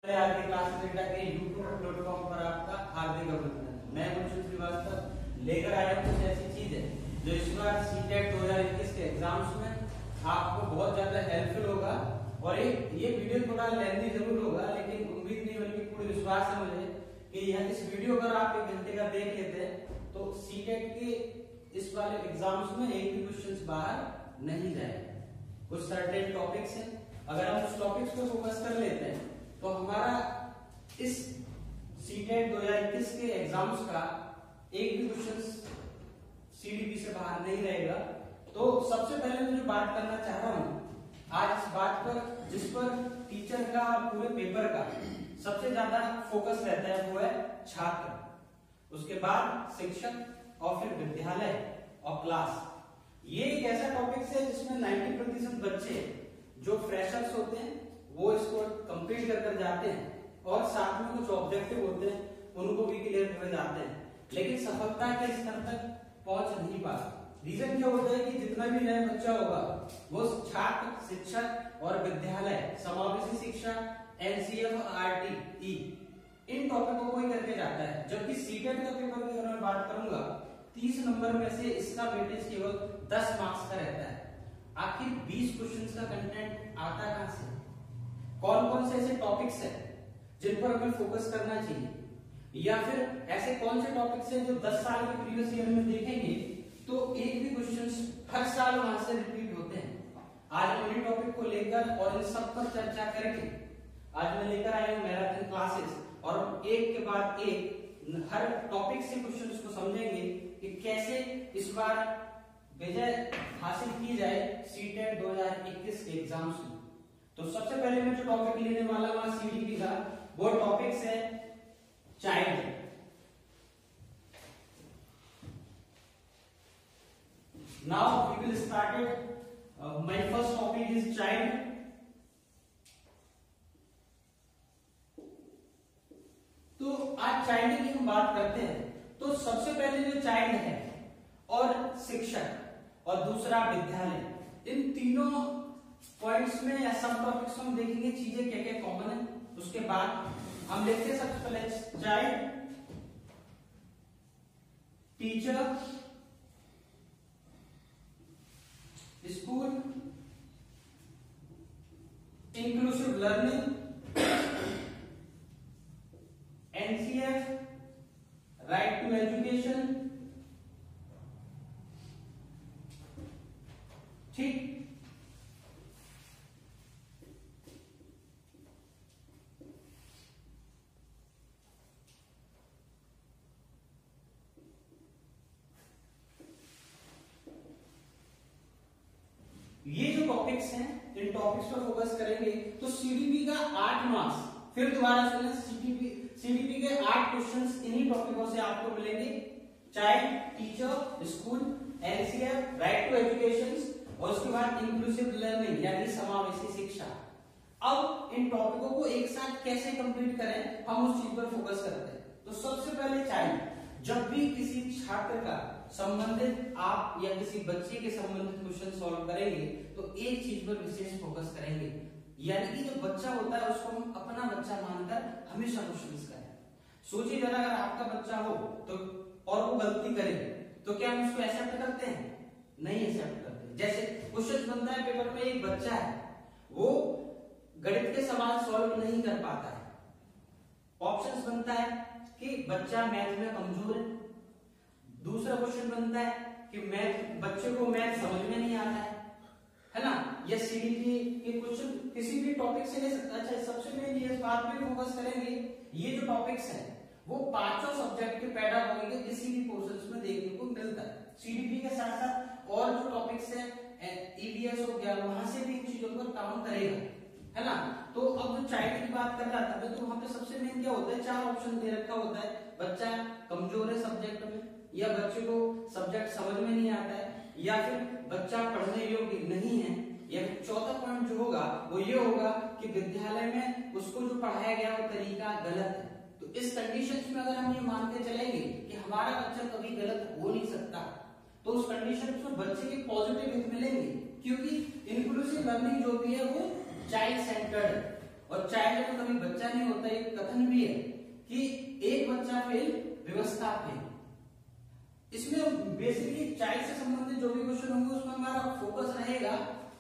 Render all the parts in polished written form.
आज के class data के यूट्यूब प्लेटफॉर्म पर आपका हार्दिक अभिनंदन। मैं गुलशन श्रीवास्तव लेकर आया हूँ कुछ ऐसी चीजें जो इस बार सीटेट 2021 के एग्जाम्स में आपको बहुत ज्यादा हेल्पफुल होगा। और ये वीडियो थोड़ा लेंथी जरूर होगा, लेकिन उम्मीद नहीं बल्कि पूरे विश्वास है मुझे कि यह इस वीडियो अगर आप 1 घंटे का देख लेते हैं तो सीटेट के इस वाले एग्जाम्स में एक भी क्वेश्चन बाहर नहीं जाएगा। कुछ सर्टेन टॉपिक्स हैं, अगर हम उस टॉपिक्स पे फोकस कर लेते हैं तो हमारा इस सीटेट 2021 के एग्जाम्स का एक भी क्वेश्चन सीडीपी से बाहर नहीं रहेगा। तो सबसे पहले मैं जो बात करना चाह रहा हूं आज इस बात पर जिस पर टीचर का और पूरे पेपर का सबसे ज्यादा फोकस रहता है वो है छात्र, उसके बाद शिक्षक और फिर विद्यालय और क्लास। ये एक ऐसा टॉपिक है जिसमें 90% बच्चे जो फ्रेशर्स होते हैं वो इसको कंप्लीट कर जाते हैं और साथ में कुछ ऑब्जेक्टिव होते हैं उनको भी क्लियर कर जाते हैं, लेकिन सफलता के स्तर तक पहुंच नहीं पाते। रीजन क्या होता है कि जितना भी नया बच्चा होगा वो छात्र, शिक्षक और विद्यालय, समावेशी शिक्षा, एनसीएफ और आरटीई इन टॉपिकों को ही करके जाता है। जबकि सीटेट का पेपर की अगर मैं बात करूंगा 30 नंबर में से इसका वेटेज केवल 10 मार्क्स का रहता है। आखिर 20 क्वेश्चंस का कंटेंट आता कहां से? कौन कौन से ऐसे टॉपिक्स हैं जिन पर हमें फोकस करना चाहिए, या फिर ऐसे कौन से टॉपिक्स हैं जो 10 साल के प्रीवियस ईयर में देखेंगे तो एक भी क्वेश्चंस हर साल वहां से रिपीट होते हैं। आज हम इन्हीं टॉपिक को लेकर और इन सब पर चर्चा करेंगे। आज मैं लेकर आया हूं मैराथन क्लासेस और एक के बाद एक हर टॉपिक से क्वेश्चंस को समझेंगे कि कैसे इस बार विजय हासिल की जाए सीटेट 2021 के एग्जाम्स में। तो सबसे पहले मैं जो टॉपिक लेने वाला हूं सीडीपी का वो टॉपिक्स है child. Now we will started my first topic is child. तो आज चाइल्ड की हम बात करते हैं तो सबसे पहले जो चाइल्ड है और शिक्षक और दूसरा विद्यालय, इन तीनों पॉइंट्स में या सब टॉपिक्स में हम देखेंगे चीजें क्या क्या कॉमन है। उसके बाद हम देखते हैं सबसे पहले child, teacher, school, inclusive learning, NCF, right to education. ठीक, ये जो टॉपिक्स हैं इन टॉपिक्स पर फोकस करेंगे। तो सीडीपी का 8 मार्क्स, फिर दोबारा सुनिए, सीडीपी के 8 क्वेश्चंस इन्हीं टॉपिकों से आपको मिलेंगे। Child, teacher, school, NCF, right to education और उसके बाद इंक्लूसिव लर्निंग यानी समावेशी शिक्षा। अब इन टॉपिकों को एक साथ कैसे कंप्लीट करें हम उस चीज पर फोकस करते हैं। तो सबसे पहले चाइल्ड, जब भी किसी छात्र का संबंधित आप या किसी बच्चे के संबंधित क्वेश्चन सॉल्व करेंगे तो एक चीज पर विशेष फोकस करेंगे, यानी कि जो बच्चा होता है उसको हम अपना बच्चा मानकर हमेशा क्वेश्चन करें। सोचिए जरा, अगर आपका बच्चा हो तो और वो गलती करे तो क्या हम उसको एक्सेप्ट करते हैं? नहीं एक्सेप्ट करते। जैसे क्वेश्चन बनता है पेपर में, एक बच्चा है वो गणित के सवाल सॉल्व नहीं कर पाता है, ऑप्शंस बनता है कि बच्चा मैथ में कमजोर है। दूसरा क्वेश्चन बनता है कि बच्चे को मैथ समझ में नहीं आता है ना, या सीडीपी के क्वेश्चन किसी भी टॉपिक से ले सकता है। अच्छा, सबसे पहले इस बात पे फोकस करेंगे, ये जो टॉपिक्स हैं वो पांचों सब्जेक्ट के पैडागॉजी के किसी भी पोर्शंस में देखने को मिलता है। सीडीपी के साथ साथ और जो टॉपिक्स है ईवीएस हो गया, वहां से भी इन चीजों पर काम करेगा, है ना। तो अब जो चाइल्ड की बात कर रहा था तो वहां पे सबसे मेन क्या होता है, 4 ऑप्शन दे रखा होता है। बच्चा कमजोर है सब्जेक्ट में, या बच्चे को सब्जेक्ट समझ में नहीं आता है, या फिर बच्चा पढ़ने योग्य नहीं है, या फिर चौथा पॉइंट जो होगा वो ये होगा कि विद्यालय में उसको जो पढ़ाया गया वो तरीका गलत है। तो इस कंडीशंस में अगर हम ये मानते चलेंगे कि हमारा बच्चा कभी गलत हो नहीं सकता, तो उस कंडीशन में बच्चे के पॉजिटिव हित मिलेंगे, क्योंकि इंक्लूसिव लर्निंग जो भी है वो चाइल्ड सेंटर्ड है, और चाइल्ड में कभी बच्चा नहीं होता इसमें बेसिकली चाइल्ड से संबंधित जो भी क्वेश्चन होंगे उसमें हमारा फोकस रहेगा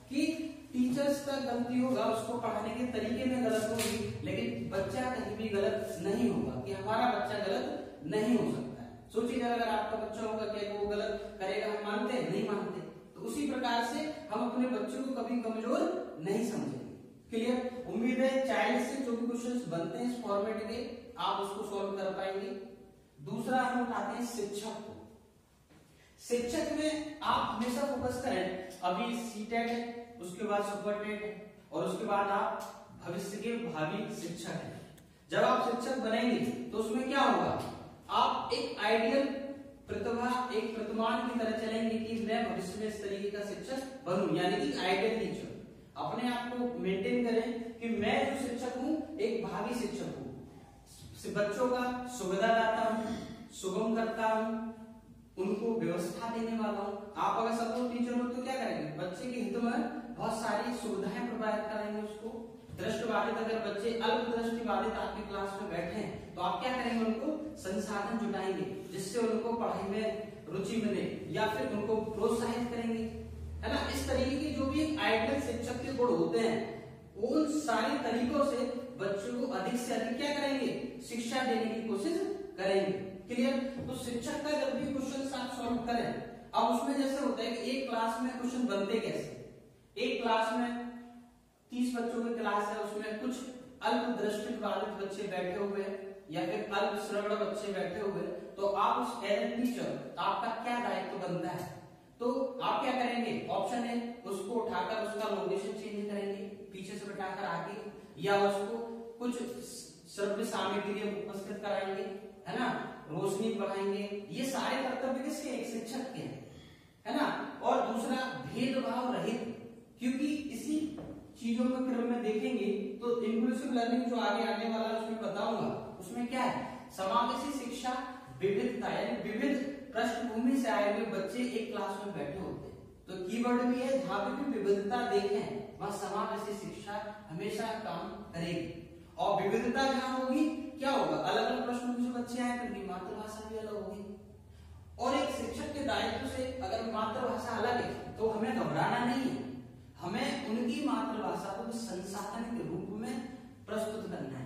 कि टीचर्स का गलती होगा, उसको पढ़ाने के तरीके में गलत होगी, लेकिन बच्चा कहीं भी गलत नहीं होगा, कि हमारा बच्चा गलत नहीं हो सकता है। सोचिएगा अगर आपका बच्चा होगा क्या वो गलत करेगा, हम मानते हैं? नहीं मानते। तो उसी प्रकार से हम अपने बच्चों को कभी कमजोर नहीं समझेंगे। क्लियर? उम्मीद है चाइल्ड से जो भी क्वेश्चंस बनते हैं इस फॉर्मेट के आप उसको सॉल्व कर पाएंगे। दूसरा हम उठाते हैं शिक्षक को। शिक्षक में आप हमेशा फोकस करें, अभी सीटेट है, उसके बाद सुपरटेट है, और उसके बाद आप भविष्य के भावी शिक्षक हैं। जब आप शिक्षक बनेंगे तो उसमें क्या होगा, आप एक आइडियल प्रतिभा, एक प्रतिमान की तरह चलेंगे कि मैं भविष्य में इस तरीके का शिक्षक बनूं, यानी कि आइडियल टीचर। अपने आप को मेंटेन करें कि मैं जो शिक्षक हूं एक भावी शिक्षक हूं, बच्चों का सुविधा लाता हूं, सुगम करता हूं, उनको व्यवस्था देने वाला हूं। आप अगर सपोज टीचर हो तो क्या करेंगे, बच्चे के हित में बहुत सारी सुविधाएं प्रोवाइड करेंगे उसको। दृष्टिबाधित अगर बच्चे अल्प दृष्टिबाधित आपकी क्लास में बैठे हैं तो आप क्या करेंगे, उनको संसाधन जुटाएंगे जिससे उनको पढ़ाई में रुचि मिले, या फिर उनको प्रोत्साहित करेंगे, है ना। इस तरीके की जो भी एक आइडियल शिक्षक के गुण होते हैं उन सारे तरीकों से बच्चों को अधिक से अधिक क्या करेंगे, शिक्षा देने की कोशिश करेंगे। क्लियर? तो शिक्षक का जब भी क्वेश्चन आप सॉल्व करें, अब उसमें जैसे होता है कि एक क्लास में क्वेश्चन बनते कैसे, एक क्लास में 30 बच्चों की क्लास है, उसमें कुछ अल्प दृष्टिबाधित बच्चे बैठे हुए हैं या फिर अल्प श्रवण बच्चे बैठे हुए, तो आप उस एज ए टीचर आपका क्या दायित्व बनता है, तो आप क्या करेंगे, ऑप्शन है उसको उठाकर उसका लोकेशन चेंज करेंगे, पीछे से बैठाकर आगे, या उसको कुछ श्रव्य सामग्री उपस्थित कराएंगे, है ना, रोशनी बढ़ाएंगे। ये सारे कर्तव्य किसके, एक शिक्षक के हैं, है ना। और दूसरा भेदभाव रहित, क्योंकि इसी चीजों के क्रम में देखेंगे तो इंक्लूसिव लर्निंग जो आगे आने वाला है उसमें बताऊंगा, उसमें क्या है, समावेशी शिक्षा, विविधता, यानी विविध पृष्ठभूमि से आए हुए बच्चे एक क्लास में बैठे होते हैं। तो कीवर्ड भी है, जहां पे भी विविधता देखें वहां समावेशी शिक्षा हमेशा काम करेगी। और विविधता जहां होगी क्या होगा, अलग अलग पृष्ठभूमि से बच्चे आए तो उनकी मातृभाषा भी अलग होगी। और एक शिक्षक के दायित्व से अगर मातृभाषा अलग है तो हमें घबराना नहीं है, हमें उनकी मातृभाषा को संसाधन के रूप में प्रस्तुत करना है,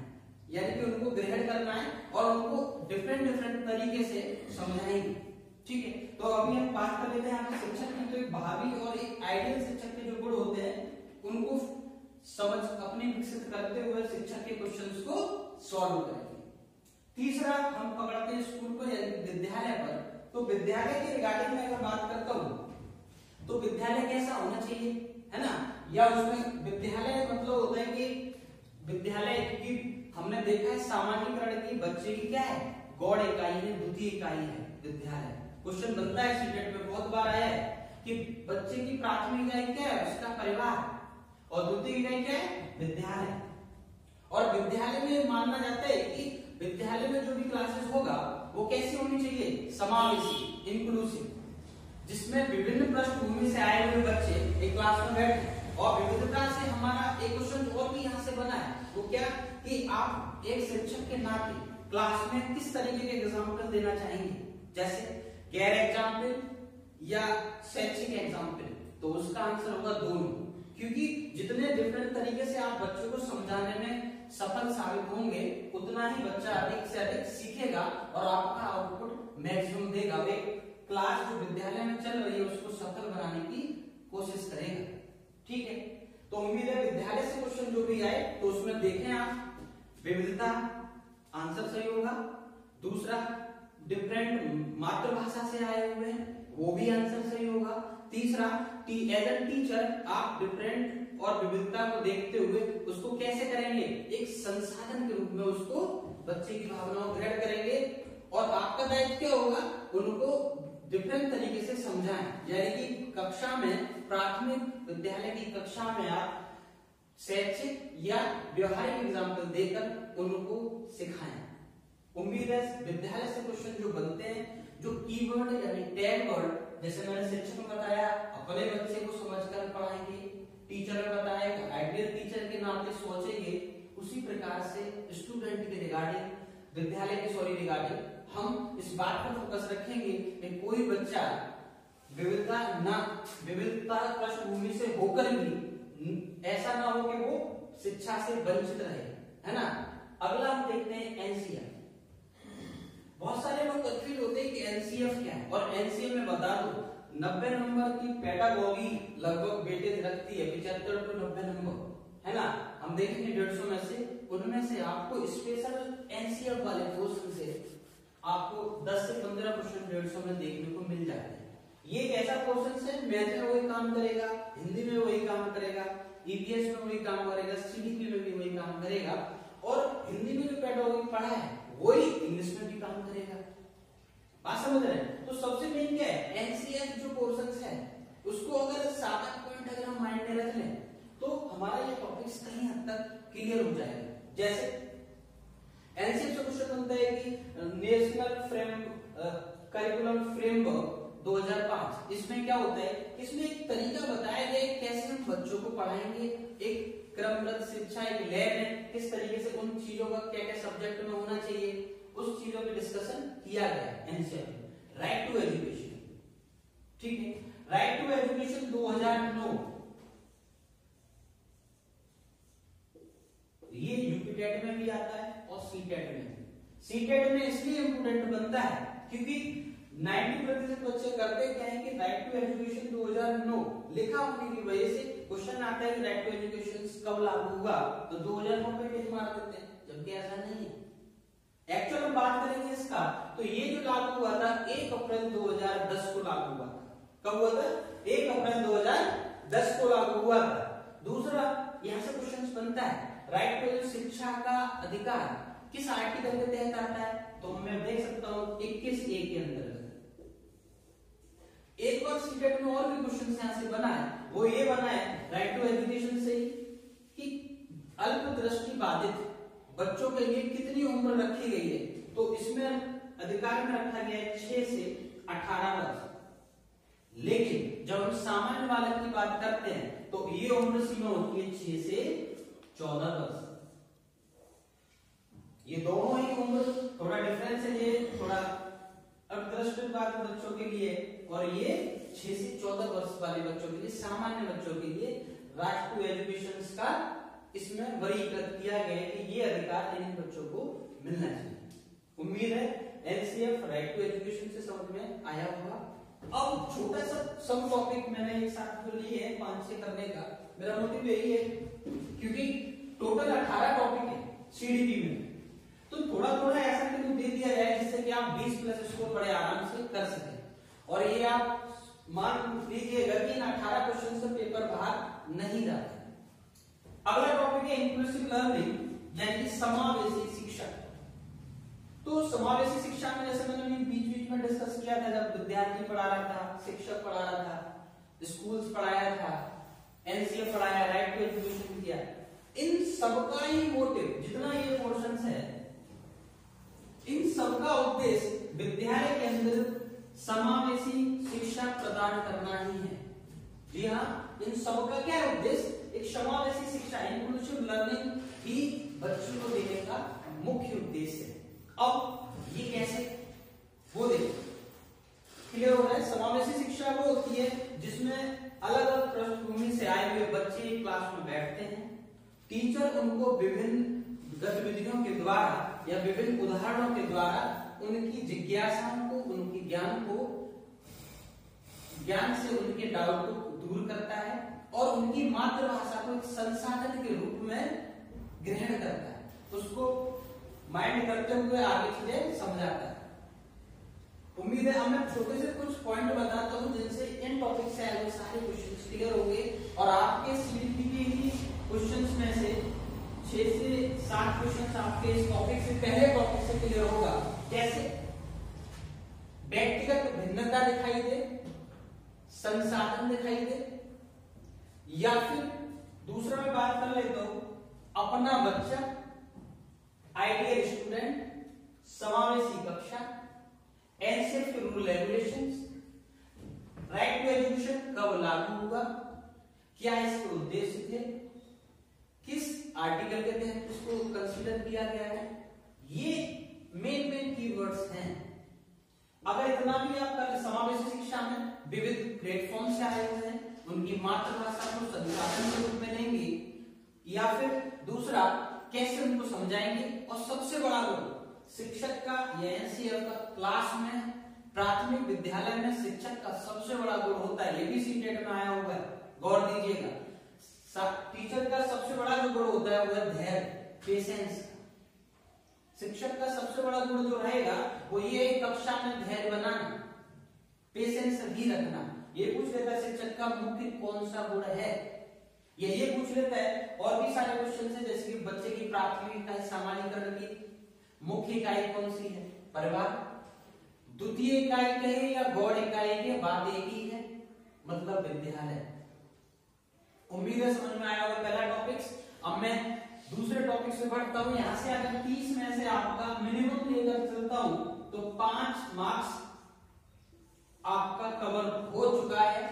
यानी कि उनको ग्रहण करना है और उनको डिफरेंट तरीके से समझाएंगे। ठीक है, तो अभी हम बात कर लेते हैं शिक्षक की। तो एक भावी और एक आइडियल शिक्षक के जो गुण होते हैं उनको समझ अपने विकसित करते हुए शिक्षक के क्वेश्चंस को सॉल्व करेंगे। तीसरा हम पकड़ते हैं स्कूल पर यानी विद्यालय पर। तो विद्यालय के रिगार्डिंग में अगर बात करता हूं तो विद्यालय कैसा होना चाहिए, है ना, या उसमें विद्यालय मतलब होता है कि विद्यालय की हमने देखा है सामान्यकरण की बच्चे की क्या है, गौड़ इकाई है, द्वितीय इकाई है विद्यालय। क्वेश्चन बनता है सीटेट में बहुत बार आया है कि बच्चे की प्राथमिक इकाई क्या है, उसका परिवार, और द्वितीय इकाई क्या है, विद्यालय। और विद्यालय में मानना जाता है कि विद्यालय में जो भी क्लासेस होगा वो कैसी होनी चाहिए, समावेशी, इंक्लूसिव, जिसमें विभिन्न पृष्ठभूमि से आए हुए बच्चे एक क्लास में बैठे। और विविधता से हमारा एक क्वेश्चन और भी यहाँ से बना है, वो क्या कि आप एक शिक्षक के नाते क्लास में किस तरीके के एग्जाम्पल देना चाहेंगे, जैसे गैर एग्जाम्पल या शैक्षिक एग्जाम्पल। तो उसका आंसर होगा दोनों, क्योंकि जितने डिफरेंट तरीके से आप बच्चों को समझाने में सफल साबित होंगे उतना ही बच्चा अधिक से अधिक सीखेगा और आपका आउटपुट मैक्सिमम देगा। वे क्लास जो विद्यालय में चल रही है उसको सफल बनाने की कोशिश करेगा। ठीक है, तो उम्मीद है विद्यालय से क्वेश्चन जो भी आए तो उसमें देखें आप विविधता, आंसर सही होगा। दूसरा डिफरेंट मातृभाषा से आए हुए हैं, वो भी आंसर सही होगा। तीसरा एज ए टीचर आप डिफरेंट और विविधता को देखते हुए उसको कैसे करेंगे, एक संसाधन के रूप में उसको बच्चे की भावनाओं को ग्रहण करेंगे। और आपका दायित्व क्या होगा, उनको डिफरेंट तरीके से समझाएं, यानी कि कक्षा में, प्राथमिक विद्यालय की कक्षा में आप शैक्षिक या व्यवहारिक एग्जाम्पल देकर उनको सिखाएं। उम्मीद है विद्यालय से क्वेश्चन जो बनते हैं, जो कीवर्ड यानी टैग वर्ड, जैसे मैंने शिक्षक में बताया अपने बच्चे को समझकर पढ़ाएंगे, टीचर ने बताया आइडियल टीचर के नाते सोचेंगे, उसी प्रकार से स्टूडेंट के रिगार्डिंग विद्यालय की सॉरी रिगार्डिंग हम इस बात पर फोकस रखेंगे कि कोई बच्चा विविधता पृष्ठभूमि से होकर भी ऐसा ना हो कि वो शिक्षा से वंचित रहे, है ना। अगला हम देखते हैं एनसीएफ। बहुत सारे लोग कंफ्यूज होते हैं कि एनसीएफ क्या है, और एनसीएफ में बता दो 90 नंबर की पेडागॉगी लगभग वेटेज रखती है, 75 to 90 नंबर, है ना। हम देखेंगे 150 में से, उनमें से आपको स्पेशल एनसीएफ वाले क्वेश्चन से आपको 10 से 15 क्वेश्चन 150 में देखने को मिल जाते हैं। ये एक ऐसा क्वेश्चन है, मैथ में वही काम करेगा, हिंदी में वही काम करेगा, ईवीएस में वही काम करेगा, सीडीपी में भी वही काम करेगा, और हिंदी में जो पेडागॉगी पढ़ा है वही इंग्लिश में भी काम करेगा। बात समझ रहे हैं। तो सबसे मेन क्या है, एनसीएफ जो पोर्शंस है उसको अगर 7-8 पॉइंट अगर हम माइंड में रख लें तो हमारा ये टॉपिक्स कहीं हद तक क्लियर हो जाएगा। जैसे एनसीएफ से क्वेश्चन बनता है कि नेशनल करिकुलम फ्रेमवर्क 2005, इसमें क्या होता है, इसमें एक तरीका बताया गया है कैसे हम बच्चों को पढ़ाएंगे, एक क्रमबद्ध शिक्षा, एक लैब है, किस तरीके से उन चीजों का क्या क्या सब्जेक्ट में होना चाहिए, उस चीजों पे डिस्कशन किया गया है एनसीएफ में। राइट टू एजुकेशन, ठीक है, राइट टू एजुकेशन 2009, ये यूपीटेट में भी आता है और सीटेट में भी। सीटेट में इसलिए इंपोर्टेंट बनता है क्योंकि 90% बच्चे करते क्या है कि राइट टू एजुकेशन 2009 लिखा होने की वजह से क्वेश्चन आता है कि राइट टू एजुकेशन कब लागू हुआ, तो 2009 पे टिक मार देते हैं, जबकि ऐसा नहीं है। एक्चुअल में बात करेंगे इसका, तो ये जो लागू हुआ था 1 अप्रैल 2010 को लागू हुआ था। कब हुआ था? 1 अप्रैल 2010 को लागू हुआ था। दूसरा यहां से क्वेश्चन बनता है, राइट टू शिक्षा का अधिकार किस आर्टिकल के तहत आता है, तो मैं देख सकता हूं 21A के अंतर्गत। एक बार सीटेट में और भी क्वेश्चन यहां से बना है, वो ये बना है राइट टू एजुकेशन से कि अल्पदृष्टि बाधित बच्चों के लिए कितनी उम्र रखी गई है, तो इसमें अधिकार में रखा गया है 6 से 18 वर्ष। लेकिन जब हम सामान्य बालक की बात करते हैं तो ये उम्र सीमा होती है 6 से 14 वर्ष। ये दोनों ही उम्र थोड़ा डिफरेंस है, ये थोड़ा अल्पदृष्टि बाधित बच्चों के लिए, और ये 6 से 14 वर्ष वाले बच्चों के लिए, सामान्य बच्चों के लिए राइट टू एजुकेशन का इसमें वर्गीकृत किया गया है कि ये अधिकार इन बच्चों को मिलना चाहिए। उम्मीद है एनसीएफ राइट टू एजुकेशन से समझ में आया होगा। अब छोटा सा सब टॉपिक मैंने एक साथ जो लिए है 5-6 करने का, मेरा मोटिव यही है क्योंकि टोटल 18 टॉपिक है सीडीपी में, तो थोड़ा थोड़ा ऐसा क्यों दे दिया जाए जिससे कि आप 20+ स्कोर बड़े आराम से कर सकें। और ये आप मान लीजिएगा कि इन 18 क्वेश्चन से पेपर बाहर नहीं जाता। अगला टॉपिक है इंक्लूसिव लर्निंग यानी समावेशी शिक्षा। तो समावेशी शिक्षा में जैसे मैंने बीच में डिस्कस किया था, जब विद्यार्थी पढ़ा रहा था, शिक्षक पढ़ा रहा था, स्कूल्स पढ़ाया था, एनसीएफ पढ़ाया, राइट टू एजुकेशन किया, इन सबका ही मोटिव जितना ये पोर्शन है, इन सबका उद्देश्य विद्यालय के अंदर समावेशी शिक्षा प्रदान करना ही है। जी हाँ, इन सबका क्या है उद्देश्य, एक समावेशी शिक्षा इंक्लूसिव लर्निंग ही बच्चों को देने का मुख्य उद्देश्य है। अब ये कैसे, वो देखिए क्लियर हो रहा है। समावेशी शिक्षा वो होती है जिसमें अलग अलग पृष्ठभूमि से आए हुए बच्चे क्लास में बैठते हैं, टीचर उनको विभिन्न गतिविधियों के द्वारा या विभिन्न उदाहरणों के द्वारा उनकी जिज्ञासाओं को, उनकी ज्ञान से उनके डाउट को दूर करता है और उनकी मातृभाषा को एक संसाधन के रूप में ग्रहण करता है, उसको माइंड करते हुए आगे चीजें समझाता है। उम्मीद है मैं छोटे से कुछ पॉइंट बताता हूं जिनसे इन टॉपिक से आगे सारे क्वेश्चन क्लियर होंगे और आपके सीडीपी के ही क्वेश्चंस में से 6 से 7 क्वेश्चन आपके इस टॉपिक से, पहले टॉपिक से क्लियर होगा। कैसे? व्यक्तिगत भिन्नता दिखाई दे, संसाधन दिखाई दे, या फिर दूसरा मैं बात कर लेता हूं अपना बच्चा, आइडियल स्टूडेंट, समावेशी कक्षा, एनसीएफ के rule regulations, right to education कब लागू हुआ, क्या इसके उद्देश्य थे, किस आर्टिकल के तहत इसको कंसीडर किया गया है, ये मेन कीवर्ड्स हैं। अगर इतना भी आपका समावेशी शिक्षा में विविध प्लेटफॉर्म से आए हुए हैं, उनकी मातृभाषा को संसाधन के रूप में लेंगे, या फिर दूसरा कैसे उनको समझाएंगे, और सबसे बड़ा रोल शिक्षक का या एनसीएफ का क्लास में प्राथमिक विद्यालय में शिक्षक का सबसे बड़ा गुण होता है। ये भी सीटेट में आया हुआ है, गौर दीजिएगा। टीचर का सबसे बड़ा जो गुण होता है वो है धैर्य, पेशेंस। शिक्षक का सबसे बड़ा गुण जो रहेगा वो ये कक्षा में धैर्य बनाना, पेशेंस भी रखना। ये पूछ लेता है शिक्षक का मुख्य कौन सा गुण है, ये पूछ लेता है। और भी सारे क्वेश्चन है, जैसे कि बच्चे की प्राथमिक इकाई सामान्यीकरण की मुख्य इकाई कौन सी है, परिवार। द्वितीय इकाई कहे या गौड़ इकाई के बात एक ही है, मतलब विद्यालय। उम्मीद है समझ में आया होगा पहला टॉपिक्स। अब मैं दूसरे टॉपिक से बढ़ता हूं। यहां से अगर 30 में से आपका मिनिमम लेकर चलता हूं तो 5 मार्क्स आपका कवर हो चुका है।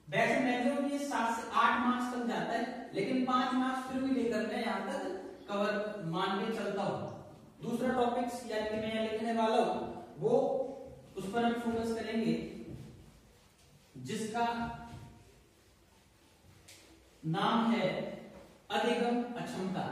वैसे मैक्सिमम ये 7 से 8 मार्क्स तक जाता है, लेकिन 5 मार्क्स फिर भी लेकर मैं यहां तक कवर मान के चलता हूं। दूसरा टॉपिक्स यानी कि मैं लिखने वाला हूं वो उस पर हम फोकस करेंगे, जिसका नाम है अधिगम अक्षमता।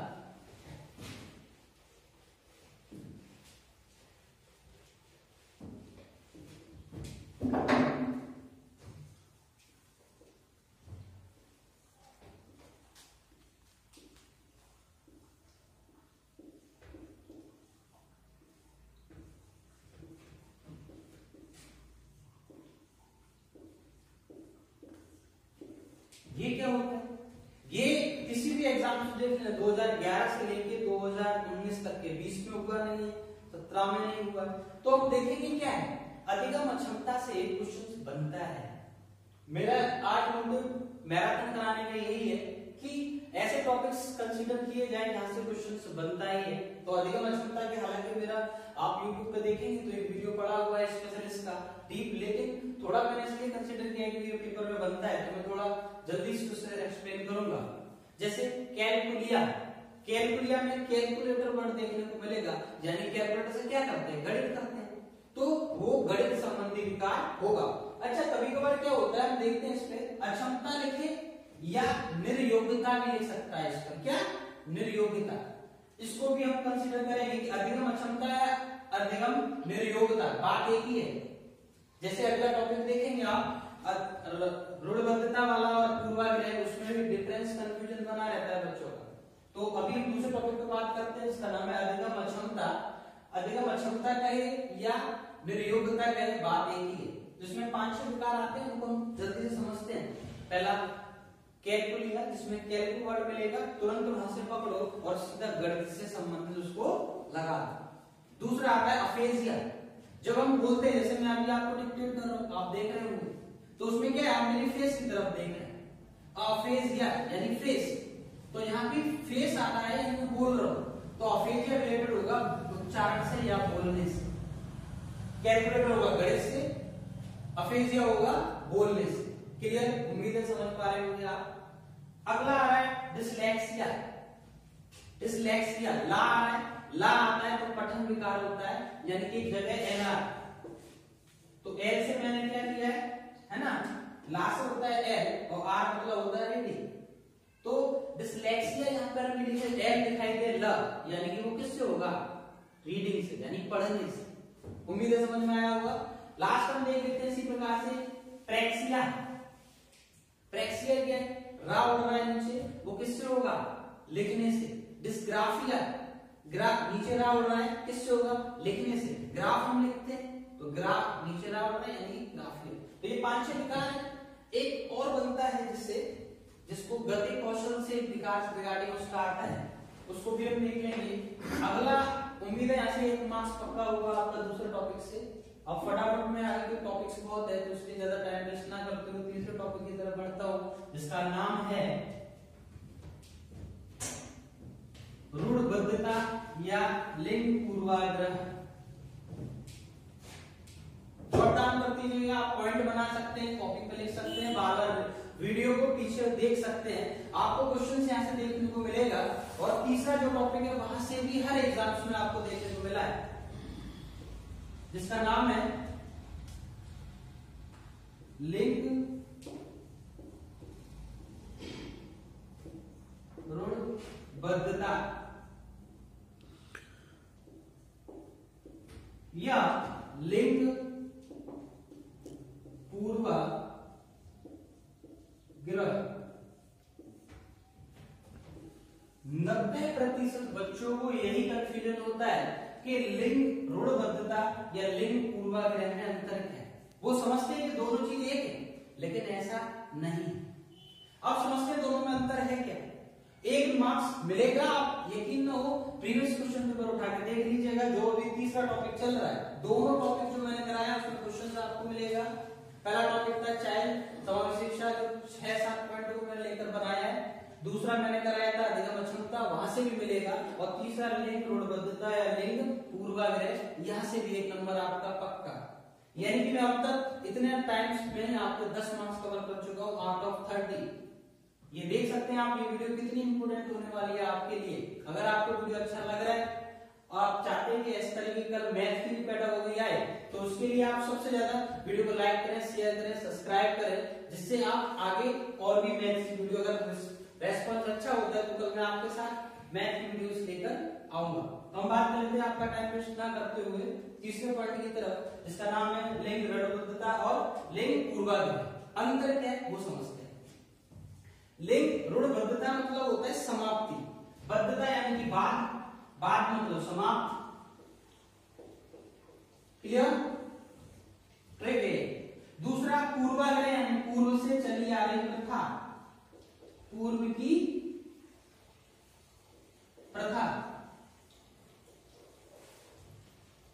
ये क्या होता है? ये किसी भी एग्जाम से देख लें, 2011 से लेके 2019 तक के 20 में हुआ नहीं है, 17 में नहीं हुआ। तो अब देखेंगे क्या है, अधिगम अक्षमता से क्वेश्चन बनता है। मेरा आज मोटिव मैराथन कराने का यही है कि ऐसे टॉपिक्स कंसीडर किए जाए जहां से क्वेश्चन बनता ही है। तो अधिगम अक्षमता के, हालांकि मेरा आप YouTube पे देखेंगे तो एक वीडियो पड़ा हुआ है स्पेशलिस्ट का डीप, लेकिन थोड़ा मैंने इसलिए कंसीडर किया कि ये पेपर में बनता है तो मैं थोड़ा जल्दी से एक्सप्लेन करूंगा। जैसे कैलकुलिया में कैलकुलेटर वर्ड देखने को मिलेगा, यानी कैलकुलेटर से क्या करते हैं, गणित करते हैं, तो वो गणित संबंधी विकार होगा। अच्छा, कभी कभार क्या होता है, हम देखते हैं इस पे अक्षमता लिखे या निर्योग्यता भी लिख सकता है। इसका क्या, निर्योग्यता, इसको भी हम कंसीडर करेंगे कि अधिगम अक्षमता या अधिगम निर्योग्यता बात एक ही है। जैसे अगला टॉपिक देखेंगे आप, ऋणबद्धता वाला और पूर्वाग्रह, उसमें भी डिफरेंस कंफ्यूजन बना रहता है बच्चों का। तो अभी हम दूसरे टॉपिक पे बात करते हैं, जिसका नाम है अधिगम अक्षमता। अधिगम अक्षमता कहे या निर्योग्यता कहे, बात एक ही है। जिसमें 5 विकार आते हैं, उनको हम जल्दी से समझते हैं। पहला कैलकुलिया, जिसमें कैलकु वर्ड मिलेगा, तुरंत वहां से पकड़ो और सीधा गणित से संबंधित उसको लगा दो। दूसरा आता है अफेजिया। जब हम बोलते हैं, जैसे मैं अभी आपको डिक्टेट कर रहा हूं, आप देख रहे होंगे, तो उसमें क्या है, आप मेरी फेस की तरफ देख रहे हैं। अफेजिया यानी फेस, तो यहाँ भी फेस आता है, मैं बोल रहा हूं, तो अफेजिया रिलेटेड होगा उच्चारण से या बोलने से। कैलकुलेटर होगा गणित से, अफेजिया होगा बोलने से। क्लियर, उम्मीद है समझ पा रहे होंगे आप। अगला आ रहा है डिसलेक्सिया। डिसलेक्सिया ला आ रहा है, ला आता है तो पठन विकार होता है, यानी कि एक जगह एल आ, तो एल से मैंने क्या किया है ना, ला से होता है एल और आर मतलब होता है रीडिंग। तो डिसलेक्सिया यहाँ पर भी लिखे एल दिखाई दे ल, यानी कि वो किससे होगा, रीडिंग से, यानी पढ़ने से। उम्मीद है समझ में आया होगा। लास्ट हम देख लेते हैं इसी प्रकार से प्रेक्सिया। प्रेक्सिया क्या है, रा उड़ रहा है नीचे, वो किससे होगा, लिखने से। डिस्ग्राफिया, ग्राफ नीचे रा उड़ रहा है, किससे होगा, लिखने से। ग्राफ हम लिखते हैं तो ग्राफ नीचे रा उड़ रहा है, यानी ग्राफिया। तो ये 5 विकार है। एक और बनता है जिसको गति कौशल से विकास रिगार्डिंग उसका आता है, उसको भी हम देख लेंगे। अगला उम्मीद है यहाँ से 1 मार्क्स पक्का होगा आपका दूसरे टॉपिक से। अब फटाफट में आगे के टॉपिक्स बहुत है, तो इसलिए ज्यादा टाइम वेस्ट ना करते हुए तीसरे टॉपिक की तरफ बढ़ता हूं, जिसका नाम है ऋणबद्धता या लिंग पूर्वाग्रह। जॉट करती जाइए, आप पॉइंट बना सकते हैं, कॉपी पे लिख सकते हैं, बार बार वीडियो को पीछे देख सकते हैं, आपको क्वेश्चन यहाँ से देखने को मिलेगा। और तीसरा जो टॉपिक है वहां से भी हर एग्जाम्स में आपको देखने जिसका नाम है लिंग ऋणबद्धता या लिंग पूर्वाग्रह। 90% बच्चों को यही कंफ्यूजन होता है कि लिंग ऋणबद्धता या लिंग पूर्वाग्रह में अंतर क्या है। वो समझते हैं कि दोनों चीज एक है, लेकिन ऐसा नहीं। आप समझते हैं दोनों में अंतर है क्या? एक मार्क्स मिलेगा, आप यकीन न हो प्रीवियस क्वेश्चन पेपर उठा के देख लीजिएगा, जो अभी तीसरा टॉपिक चल रहा है, दोनों टॉपिक जो मैंने कराया उसमें क्वेश्चन आपको मिलेगा। पहला टॉपिक था चाइल्ड समावेशी शिक्षा, जो 6-7 पॉइंट को मैंने लेकर बनाया है। दूसरा मैंने कराया था अधिगम क्षमता, वहां से भी मिलेगा। और तीसरा लिंग ऋणबद्धता या लिंग पूर्वाग्रह, यहां से भी 1 नंबर आपका पक्का। यानी कि मैं अब तक इतने टाइम्स में आपको 10 मार्क्स कवर कर चुका हूं आउट ऑफ 30। ये देख सकते हैं आप ये वीडियो कितनी इंपोर्टेंट होने वाली है आपके लिए। अगर आपको वीडियो अच्छा लग रहा है, आप चाहते हैं कि इस तरीके का मैथ की पेडागोजी आए, तो उसके लिए आप सबसे ज्यादा वीडियो को लाइक करें, शेयर करें, सब्सक्राइब करें, जिससे आप आगे और भी मैथ की वीडियो, अगर रेस्पॉन्स अच्छा होता है तो कल मैं आपके साथ मैथ की वीडियोस लेकर आऊंगा। तो हम बात करते हैं आपका टाइम वेस्ट ना करते हुए तीसरे पॉइंट की तरफ, जिसका नाम है लिंग ऋणबद्धता और लिंग पूर्वाग्रह। अंतर क्या है वो समझते हैं। लिंग ऋणबद्धता मतलब होता है समाप्ति, बद्धता यानी कि बाद, बाद मतलब समाप्त, क्लियर, ट्रिक। दूसरा पूर्वाग्रह यानी पूर्व से चली आ रही प्रथा, पूर्व की प्रथा।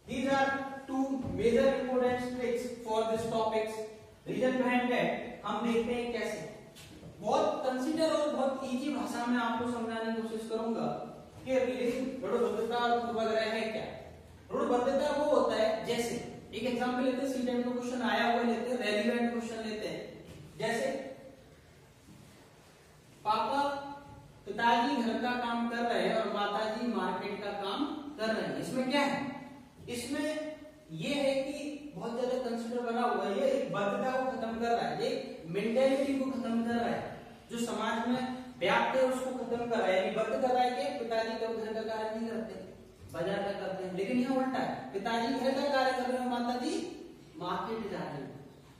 These are two major important tricks for this topics. Reason behind that हम देखते हैं कैसे। बहुत कंसीडर और बहुत इजी भाषा में आपको समझाने की कोशिश करूंगा कि लिंग ऋणबद्धता और पूर्वाग्रह है क्या। ऋणबद्धता वो होता है, जैसे एक एग्जांपल लेते हैं, सीटेट में क्वेश्चन आया हुआ लेते हैं, रेलिवेंट क्वेश्चन लेते हैं। जैसे पापा पिताजी घर का काम कर रहे हैं और माताजी मार्केट का काम कर रहे हैं। इसमें क्या है? इसमें ये है कि बहुत ज्यादा कंसीडर बना हुआ है, ये एक बद्धता को खत्म कर रहा है, ये मेंटेलिटी को खत्म कर रहा है, जो समाज में व्याप्त है उसको खत्म कर रहा है। बद्ध कर रहा है कि पिताजी तो घर का कार्य नहीं करते, बाजार का करते हैं, लेकिन यहाँ उल्टा है, पिताजी घर का कार्य कर रहे हैं, माताजी मार्केट जा रहे हैं।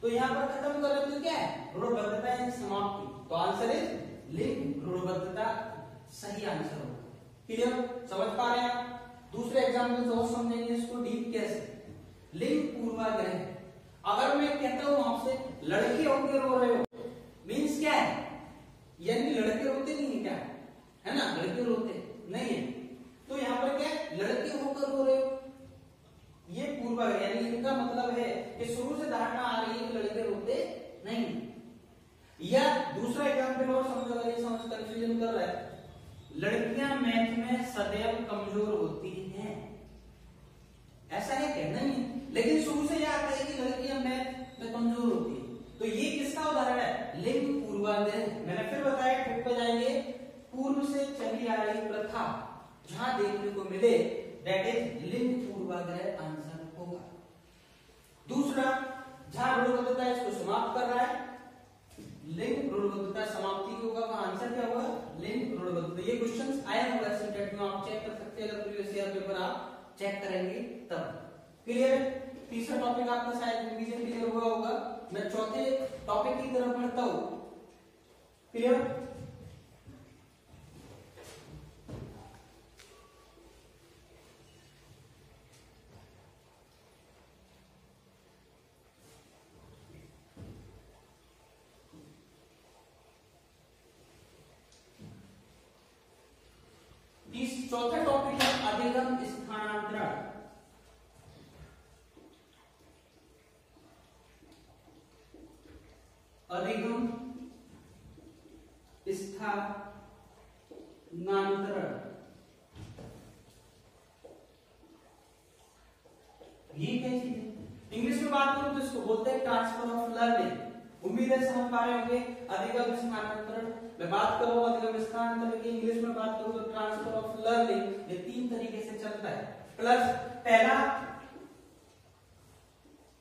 तो यहाँ पर खत्म कर रहे तो क्या है? ऋणबद्धता यानी समाप्ति। तो आंसर इज लिंग ऋणबद्धता सही आंसर होगा। क्लियर, समझ पा रहे हैं आप? दूसरे एग्जाम्पल से और समझेंगे इसको डीप कैसे। लिंग पूर्वाग्रह, अगर मैं कहता हूं आपसे लड़के होकर रो रहे हो, मीन्स क्या है? यानी लड़के रोते नहीं है क्या, है ना? लड़के रोते नहीं है, तो यहाँ पर क्या है? लड़के होकर रो रहे हो, ये पूर्वाग्रह। यानी इनका मतलब है कि शुरू से धारणा आ रही है कि लड़के रोते नहीं। या दूसरा एग्जाम्पल और समझो, अगर ये समझ कंफ्यूजन कर रहा है, लड़कियां मैथ में सदैव कमजोर होती हैं, ऐसा है क्या? नहीं, लेकिन शुरू से यह आता है कि लड़कियां मैथ में कमजोर होती है। तो ये किसका उदाहरण है? लिंग पूर्वाग्रह। मैंने फिर बताया, ट्रिक पे जाएंगे, पूर्व से चली आ रही प्रथा जहां देखने को मिले, दैट इज लिंग पूर्वाग्रह आंसर होगा। दूसरा, जहां ऋणबद्धता इसको समाप्त कर रहा है, लिंग ऋणबद्धता समाप्ति होगा, वहां आंसर क्या होगा? लिंग ऋणबद्धता। ये क्वेश्चंस आया होगा सीटेट में, आप चेक कर सकते हैं, अगर प्रीवियस ईयर पेपर आप चेक करेंगे तब। क्लियर? तीसरा टॉपिक आपका शायद रिवीजन क्लियर हुआ होगा। मैं चौथे टॉपिक की तरफ बढ़ता हूं। क्लियर? चौथा टॉपिक है अधिगम स्थानांतरण। अधिगम स्थानांतरण, ये क्या चीज है? इंग्लिश में बात करूं तो इसको बोलते हैं ट्रांसफर ऑफ लर्निंग। उम्मीद है समझ पा रहे होंगे। अधिगम स्थानांतरण मैं बात करूं, अधिगम स्थानांतरण की इंग्लिश में बात करूं तो ट्रांसफर ऑफ लर्निंग, ये 3 तरीके से चलता है। प्लस पहला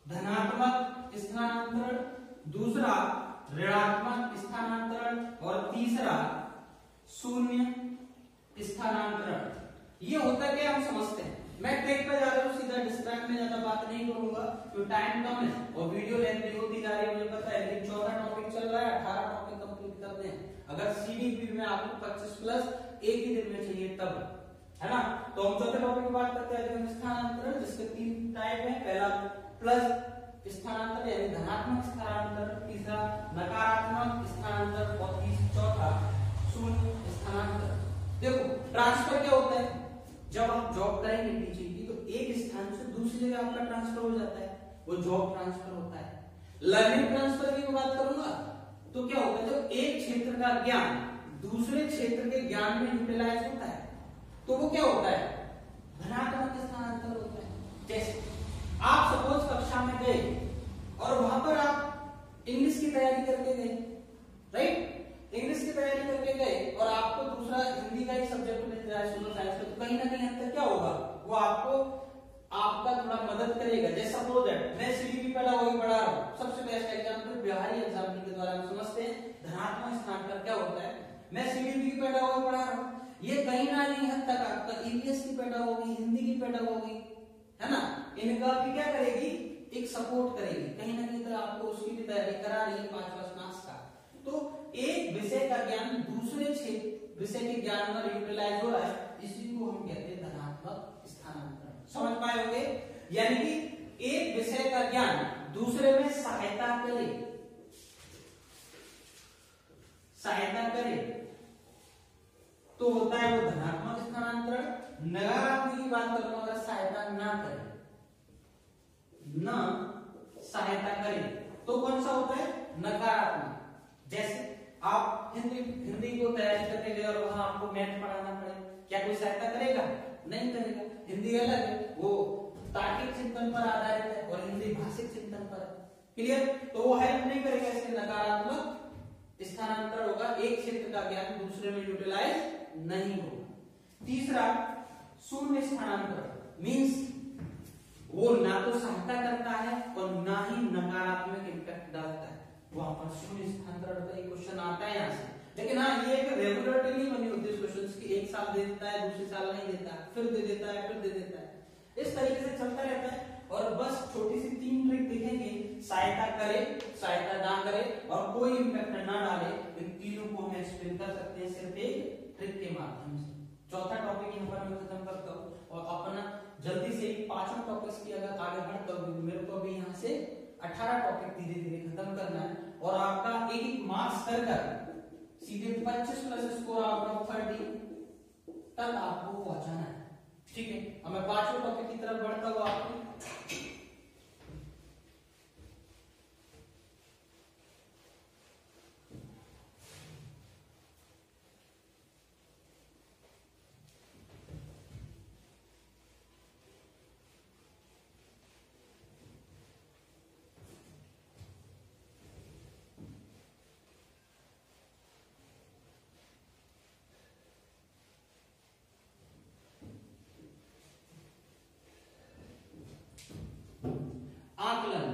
धनात्मक स्थानांतरण, दूसरा ऋणात्मक स्थानांतरण और तीसरा शून्य स्थानांतरण। ये होता क्या हम समझते हैं। मैं ट्रैक पे जा रहा हूँ, सीधा डिस्ट्रैक्ट में ज्यादा बात नहीं करूंगा क्योंकि टाइम कम है और वीडियो लेंथी होती जा रही है, मुझे पता है, लेकिन 14 टॉपिक चल रहा है, 18 टॉपिक कंप्लीट कर दें। अगर सीडीपी में आपको 25 प्लस एक ही दिन में चाहिए तब, है ना। तो हम चौथे टॉपिक की बात करते हैं स्थानांतरण, जिसके 3 टाइप है। पहला प्लस स्थानांतरण यानी धनात्मक स्थानांतरण, तीसरा नकारात्मक स्थानांतरण और चौथा शून्य स्थानांतरण। देखो ट्रांसफर क्या होता है, जब आप जॉब करेंगे टीचिंग की तो एक स्थान से दूसरी जगह आपका ट्रांसफर हो जाता है, वो जॉब ट्रांसफर होता है। लर्निंग ट्रांसफर की बात करूंगा तो क्या होता है, जब एक क्षेत्र का ज्ञान दूसरे क्षेत्र के ज्ञान में यूटिलाइज होता है तो वो क्या होता है, धनात्मक स्थानांतरण होता है। जैसे आप सपोज कक्षा में गए और वहां पर आप इंग्लिश की तैयारी करके गए, राइट, इंग्लिश की तैयारी करके गए और आपको दूसरा हिंदी का ही सब्जेक्ट मिल जाए, सोशल साइंस का, तो कहीं ना कहीं हद तक क्या होगा, वो आपको आपका थोड़ा मदद करेगा। जैसे सपोज मैं सीडीपी पेडागोजी पढ़ा रहा हूँ, सबसे बेस्ट एग्जांपल बिहारी एग्जाम के द्वारा हम समझते हैं धनात्मक स्थानांतरण क्या होता है। मैं सीडीपी की पेडागोजी पढ़ा रहा हूँ, ये कहीं ना कहीं हद तक आपका ईवीएस की पेडागोजी, हिंदी की पेडागोजी, है ना, इनका भी क्या करेगी, एक सपोर्ट करेगी, कहीं ना कहीं तो आपको उसकी भी तैयारी करा रही है 5 मार्क्स का। तो एक विषय का ज्ञान दूसरे विषय के ज्ञान में यूटिलाइज हो रहा है, इसी को हम कहते हैं धनात्मक स्थानांतरण। समझ पाए होंगे, यानी कि एक विषय का ज्ञान दूसरे में सहायता करे, तो होता है वो धनात्मक स्थानांतरण। नकारात्मक की बात करूं, अगर सहायता ना करे, तो कौन सा होता है, नकारात्मक। जैसे आप हिंदी को तैयारी करके गए और वहां आपको मैथ पढ़ाना पड़े, क्या कोई सहायता करेगा, नहीं करेगा। हिंदी अलग है, वो तार्किक चिंतन पर आधारित है और हिंदी भाषिक चिंतन पर है, क्लियर। तो वो हेल्प नहीं करेगा, इसलिए नकारात्मक स्थानांतरण होगा, एक क्षेत्र का ज्ञान दूसरे में यूटिलाइज नहीं होगा। तीसरा शून्य स्थानांतरण मींस वो ना तो सहायता करता है और ना ही नकारात्मक इम्पैक्ट डालता है, वहां पर शून्य स्थानांतरण का क्वेश्चन आता है यहाँ से। लेकिन हाँ, ये एक रेगुलरिटी नहीं बनी होती इस क्वेश्चन की, एक साल दे देता है, दूसरे साल नहीं देता, फिर दे देता है, फिर दे देता है, इस तरीके से चलता रहता है। और बस छोटी सी 3 ट्रिक दिखेंगे, सहायता करे, सहायता ना करे और कोई इम्पैक्ट ना डाले, इन तीनों को हम एक्सप्लेन कर सकते हैं सिर्फ एक ट्रिक के माध्यम से। चौथा टॉपिक यहाँ पर मैं खत्म करता हूँ और अपना जल्दी से 5वां टॉपिक की अगर आगे बढ़ता हूँ, मेरे को अभी यहाँ से 18 टॉपिक धीरे धीरे खत्म करना है और आपका एक मार्क्स कर सीधे 25 प्लस स्कोर आउट ऑफ 30 तक आपको पहुंचाना है, ठीक है। अब मैं 5वें टॉपिक की तरफ बढ़ता हूँ आपको। आकलन,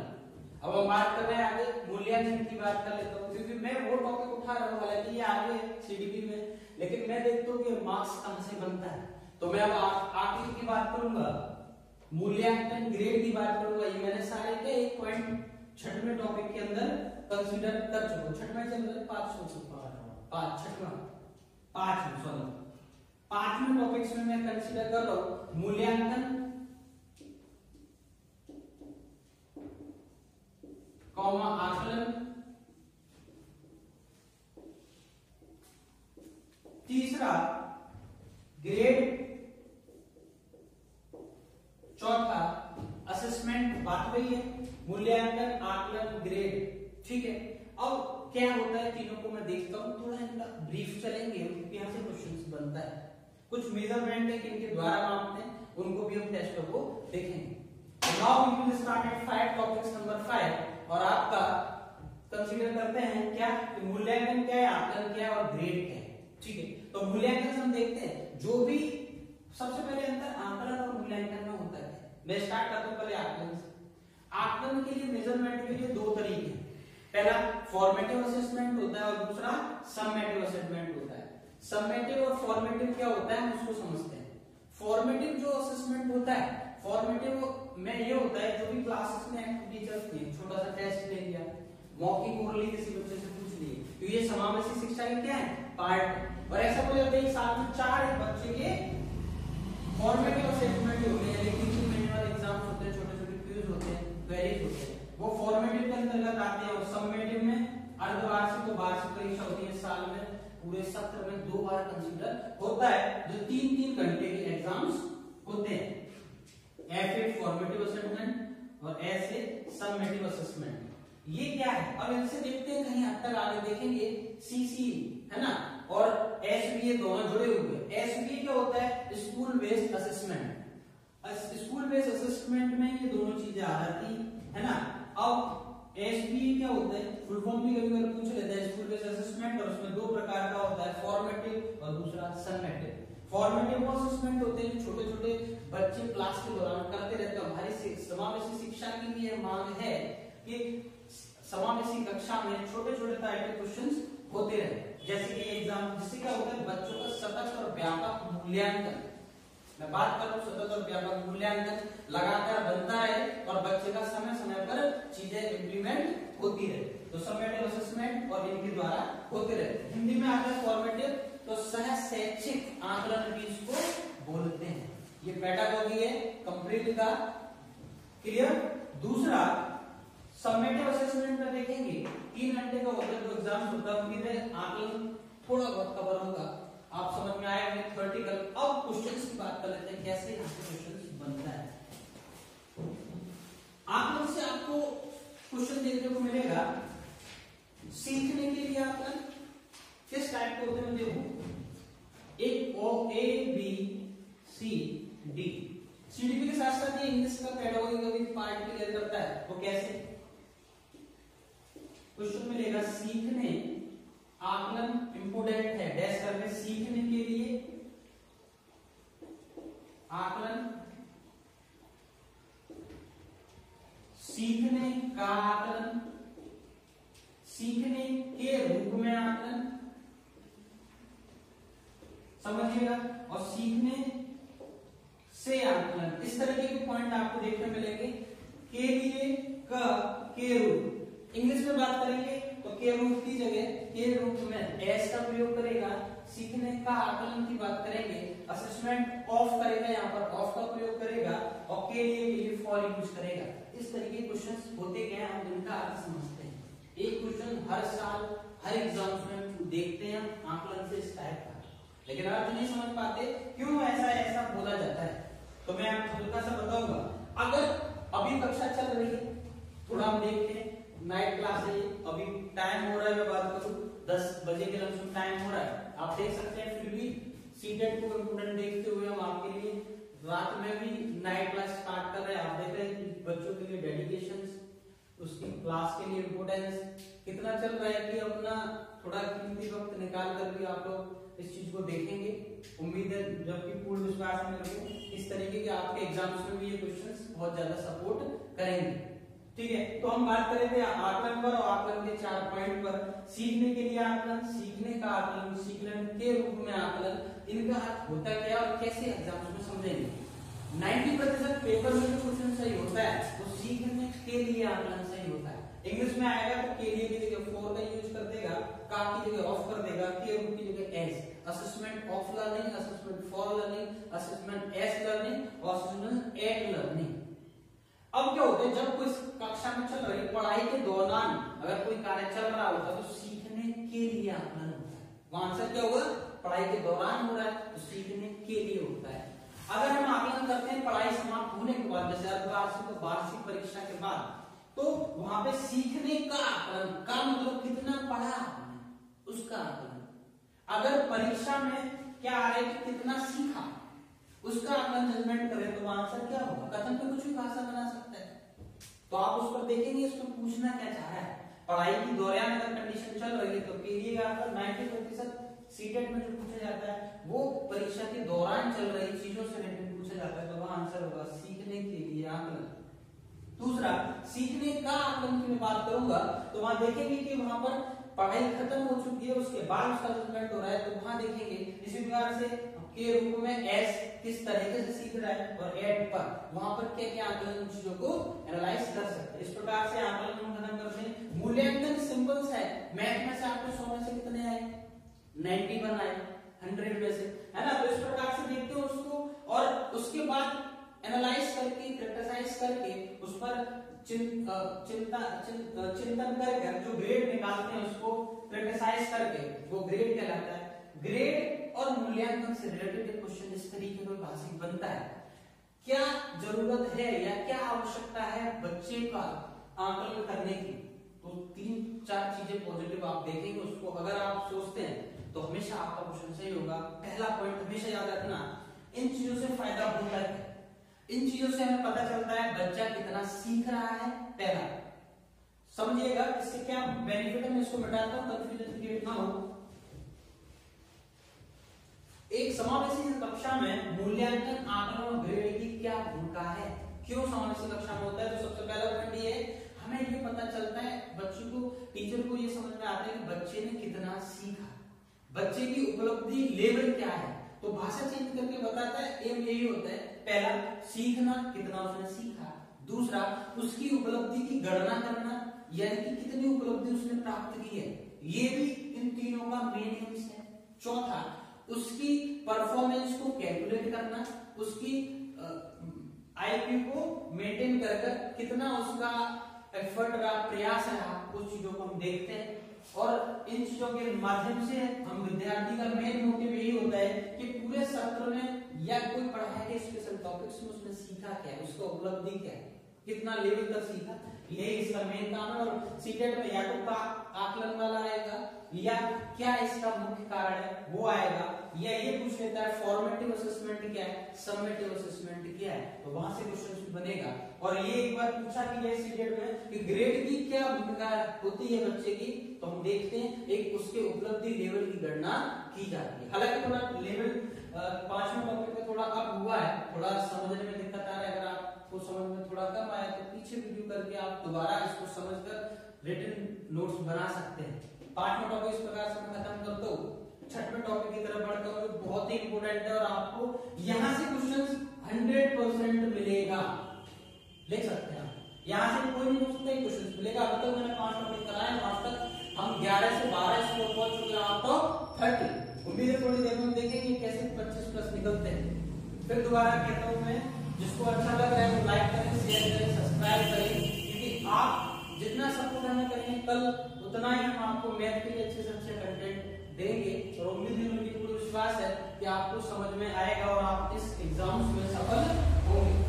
अब हम बात कर रहे हैं आगे मूल्यांकन की बात कर लेता हूँ, क्योंकि मैं वो टॉपिक उठा रहा हूँ, हालांकि ये आगे सीडीपी में, लेकिन मैं देखता हूँ कि मार्क्स कहां से बनता है। तो मैं अब आकलन की बात करूंगा, मूल्यांकन ग्रेड की बात करूंगा। ये मैंने सारे के 1.6वें टॉपिक के अंदर कंसीडर कर चुका हूं। 6वां चल रहा है, 5वें टॉपिक्स में मैं कंसीडर कर रहा हूं मूल्यांकन कॉमा आकलन, तीसरा ग्रेड, चौथा असेसमेंट। बात वही है, मूल्यांकन, आकलन, ग्रेड, ठीक है। अब क्या होता है, तीनों को मैं देखता हूं, थोड़ा इनका ब्रीफ चलेंगे, क्योंकि यहाँ से क्वेश्चन बनता है। कुछ मेजरमेंट है कि इनके द्वारा मापते हैं, उनको भी हम टेस्ट को देखेंगे। Now we will start at 5 topics number 5 और आपका कंसीडर करते हैं क्या, मूल्यांकन क्या है, आकलन क्या है और ग्रेड क्या है, ठीक है। तो मूल्यांकन हम देखते हैं, जो भी सबसे पहले अंतर आकलन और मूल्यांकन में होता है। मैं स्टार्ट करता हूं पहले आकलन से। आकलन के लिए, मेजरमेंट के लिए दो तरीके हैं। पहला फॉर्मेटिव असेसमेंट होता है और दूसरा सम्मेटिव असेसमेंट होता है। सम्मेटिव और फॉर्मेटिव क्या होता है हम उसको समझते हैं। फॉर्मेटिव जो असेसमेंट होता है, फॉर्मेटिव में ये होता है जो भी क्लासेस में एक्टिविटी चलती है, छोटा सा टेस्ट ले लिया, मौखिक ओरली किसी बच्चे से पूछ लिए, तो ये समावेशी शिक्षा के क्या है, पार्ट। और ऐसा हो जाता है एक साल में 4 बच्चे के फॉर्मेटिव असेसमेंट होते हैं, लेकिन 3 महीने वाले एग्जाम्स होते हैं, छोटे छोटे क्विज होते हैं, क्वेरीज होते हैं, वो फॉर्मेटिव के अंतर्गत आते हैं। और सम्मेटिव में अर्धवार्षिक और वार्षिक परीक्षा होती है, साल में पूरे सत्र में 2 बार कंसीडर होता है, जो 3-3 घंटे के एग्जाम्स होते हैं। ऐसे फॉर्मेटिव असेसमेंट और ऐसे सम्मेटिव असेसमेंट, ये क्या है अब इनसे देखते हैं, कहीं हद तक आगे देखेंगे। सीसी है ना, और एसबीए दोनों जुड़े हुए हैं। एसबीए क्या होता है, school based assessment. School based assessment में ये दोनों चीजें आ जाती है ना। अब एसबीए क्या होता है, फुल फॉर्म भी कभी कभी पूछ लेते हैं, स्कूल बेस्ड असेसमेंट, और उसमें 2 प्रकार का होता है, फॉर्मेटिव और दूसरा सम्मेटिव। फॉर्मेटिव असेसमेंट होते हैं छोटे छोटे बच्चे क्लास के दौरान करते रहते हैं। हमारी समावेशी शिक्षा की भी यह मांग है कि समावेशी कक्षा में छोटे छोटे टाइप के क्वेश्चंस होते रहे। जैसे कि एग्जाम, जिससे क्या होता है बच्चों का सतत और व्यापक मूल्यांकन, मैं बात कर रहा हूँ सतत और व्यापक मूल्यांकन लगातार बनता है और बच्चे का समय समय पर चीजें इम्प्लीमेंट होती रहे। तो सम्मेटिव असेसमेंट और इनके द्वारा होते रहे। हिंदी में आता है फॉर्मेटिव, तो सह शैक्षिक आकलन भी इसको बोलते हैं। ये पेडागोजी है, कंप्लीट का क्लियर। दूसरा सम्मेटिव असेसमेंट में देखेंगे 3 घंटे का होता है, जो एग्जाम होता है उम्मीद है आकलन थोड़ा बहुत कवर होगा, आप समझ में आएगा थ्योरेटिकल। अब क्वेश्चंस की बात कर लेते हैं, कैसे यहाँ से क्वेश्चंस बनता है। आकलन से आपको क्वेश्चन देखने को मिलेगा। सीखने के लिए आकलन किस टाइप के होते हैं देखो, एक A B C D. CDP के साथ साथ ये इंग्लिश का पेडागोजी का भी पार्ट क्लियर करता है। वो कैसे, क्वेश्चन मिलेगा सीखने, आकलन इंपोर्टेंट है, डैश करके सीखने के लिए आकलन, सीखने का आकलन, सीखने के रूप में आकलन, समझिएगा, और सीखने से आकलन। इस तरह के पॉइंट आपको देखने मिलेंगे। के लिए के रूप, इंग्लिश में बात करेंगे तो के रूप की जगह के रूप में एस का प्रयोग करेगा। सीखने का आकलन की बात करेंगे, असेसमेंट ऑफ करेगा, यहाँ पर ऑफ का प्रयोग करेगा, और के लिए फॉर यूज करेगा। इस तरीके के क्वेश्चंस होते गए, हम जिनका अर्थ समझते हैं। एक क्वेश्चन हर साल हर एग्जाम में देखते हैं आकलन से इस टाइप का, लेकिन अर्थ नहीं समझ पाते, क्यों ऐसा बोला जाता है। तो मैं आपको हल्का सा बताऊंगा। अगर अभी कक्षा चल रही है, थोड़ा हम देखते हैं, नाइट क्लास है, अभी टाइम हो रहा है, मैं बात करूं 10 बजे के लगभग टाइम हो रहा है, आप देख सकते हैं। फिर भी सीटेट को इंपोर्टेंट देखते हुए हम आपके लिए रात में भी नाइट क्लास स्टार्ट कर रहे हैं। आप देख रहे हैं बच्चों के लिए डेडिकेशन, उसकी क्लास के लिए इंपोर्टेंस कितना चल रहा है कि अपना थोड़ा कीमती वक्त निकाल कर भी आप लोग इस चीज को देखेंगे। उम्मीद है, जबकि पूर्ण विश्वास है मेरे को, इस तरीके के आपके एग्जाम्स में भी ये क्वेश्चंस बहुत ज्यादा सपोर्ट करेंगे। ठीक है, तो हम बात कर रहे थे आकलन पर, और आकलन के 4 पॉइंट पर। सीखने के लिए आकलन, सीखने का आकलन, सीखने के रूप में आकलन, इनका अर्थ होता क्या और कैसे एग्जाम्स में समझेंगे। 90% पेपर में जो क्वेश्चन सही होता है वो सीखने के लिए आकलन सही होता है। इंग्लिश में आएगा तो के लिए की जगह फॉर का यूज कर देगा, का की जगह ऑफ कर देगा, के रूप की जगह as. Assessment of learning, assessment for learning, assessment as learning और असेसमेंट एट लर्निंग। अब क्या होता है, जब कोई कक्षा में चल रही पढ़ाई के दौरान अगर कोई कार्य चल रहा होता है तो सीखने के लिए आकलन होता है। वहां आंसर क्या होगा, पढ़ाई के दौरान हो रहा है तो सीखने के लिए होता है। अगर हम आकलन करते हैं पढ़ाई समाप्त होने के बाद, जैसे अर्धवार्षिक और वार्षिक परीक्षा के बाद, तो वहां पे सीखने का आकलन का मतलब कितना पढ़ा आपने, उसका आकलन। अगर परीक्षा में क्या आ रहा है कि कितना सीखा, उसका आकलन जजमेंट करें तो आंसर क्या होगा। कथन पे कुछ भी भाषा बना सकता है, तो आप उस पर देखेंगे इसको पूछना क्या चाह रहा है। पढ़ाई की दौरान अगर कंडीशन चल रही है तो पीलिएगा, 90% सीटेट में जो पूछा जाता है वो परीक्षा के दौरान चल रही चीजों से रिलेटेड पूछा जाता है, तो वह आंसर होगा सीखने के लिए आकलन। दूसरा, सीखने का आकलन की मैं बात करूंगा तो वहां देखेंगे कि वहां पर पढ़ाई खत्म हो चुकी है, उसके बाद उसका रिजल्ट हो रहा है, तो वहां देखेंगे इसी प्रकार से के रूप में एस किस तरीके से सीख रहा है और एट पर वहां पर क्या क्या आकलन चीजों को एनालाइज कर सकते हैं। इस प्रकार से आकलन हम खत्म करते हैं। मूल्यांकन सिंपल सा है, मैथ में से आपको 100 में से कितने आए, 91 आए 100 में से, है ना। तो इस प्रकार से देखते हो उसको और उसके बाद एनालाइज करके क्रिटिसाइज करके उस पर चिंतन करके जो ग्रेड निकालते हैं उसको क्रिटिसाइज करके वो ग्रेड कहलाता है। ग्रेड और मूल्यांकन से रिलेटेड क्वेश्चन इस तरीके का भाषिक बनता है। क्या जरूरत है या क्या आवश्यकता है बच्चे का आकलन करने की, तो 3-4 चीजें पॉजिटिव आप देखेंगे उसको, अगर आप सोचते हैं तो हमेशा आपका क्वेश्चन सही होगा। पहला पॉइंट हमेशा याद रखना, इन चीजों से फायदा होता है, इन चीजों से हमें पता चलता है बच्चा कितना सीख रहा है। पहला समझिएगा इससे क्या बेनिफिट है, मैं इसको मिटाता हूं कंफ्यूजन क्रिएट ना हो। एक समावेशी कक्षा में मूल्यांकन आकलन और ग्रेड की क्या भूमिका है, क्यों समावेशी कक्षा में होता है। तो सबसे पहला पॉइंट ये है, हमें ये पता चलता है बच्चों को, टीचर को ये समझ में आता है कि बच्चे ने कितना सीखा, बच्चे की उपलब्धि लेवल क्या है। तो भाषा चेंज करके बताता है, एम यही होता है, पहला सीखना कितना उसने सीखा, दूसरा उसकी उपलब्धि की गणना करना यानी कि कितनी उपलब्धि उसने प्राप्त की है, ये भी इन तीनों का मेन एम्स है। चौथा उसकी परफॉर्मेंस को कैलकुलेट करना, उसकी आईक्यू को मेंटेन कर कितना उसका एफर्ट रहा, प्रयास रहा, उस चीजों को हम देखते हैं। और इन चीजों के माध्यम से हम विद्यार्थी का मेन मोटिव यही होता है कि पूरे सत्र में या कोई पढ़ाई के स्पेशल टॉपिक्स में उसने सीखा क्या है, उसका उपलब्धि क्या है, कितना लेवल तक सीखा, यही इसका मेन काम है। और सीटेट में या तो आकलन वाला आएगा या क्या इसका मुख्य कारण है वो आएगा, या ये पूछ लेता है फॉर्मेटिव असेसमेंट क्या है, समेटिव असेसमेंट क्या है, तो वहां से क्वेश्चन बनेगा। और ये एक बार पूछा कि ये सीटेट में कि ग्रेड की क्या भूमिका होती है बच्चे की, तो हम देखते हैं एक उसके उपलब्धि लेवल की गणना की जाती है। हालांकि थोड़ा लेवल 5वें टॉपिक में थोड़ा अप हुआ है, थोड़ा समझने में दिक्कत आ रहा है, अगर आपको समझ में थोड़ा कम आया तो पीछे वीडियो करके आप दोबारा इसको समझकर रिटन नोट्स बना सकते हैं। 5वां टॉपिक इस प्रकार से मैं खत्म करता हूँ, 6वें टॉपिक की तरफ बढ़ता हूँ, बहुत ही इंपॉर्टेंट है और आपको यहाँ से क्वेश्चंस 100% मिलेगा, लिख सकते हैं आप, यहाँ से कोई नहीं पूछता क्वेश्चन मिलेगा। अब तक मैंने 5 टॉपिक कराए, आज तक हम 11 से 12 स्कोर पहुंच चुके हैं, आप तो 30। उम्मीद है थोड़ी देर में देखेंगे कैसे 25+ निकलते हैं। फिर दोबारा कहता हूँ मैं, जिसको अच्छा लग रहा है वो लाइक करें, शेयर करें, सब्सक्राइब करें, क्योंकि आप जितना सपोर्ट हमें करेंगे कल उतना ही हम आपको मैथ के लिए अच्छे से अच्छे कंटेंट देंगे। और उम्मीद है, मुझे पूरा विश्वास है कि आपको समझ में आएगा और आप इस एग्जाम्स में सफल होंगे।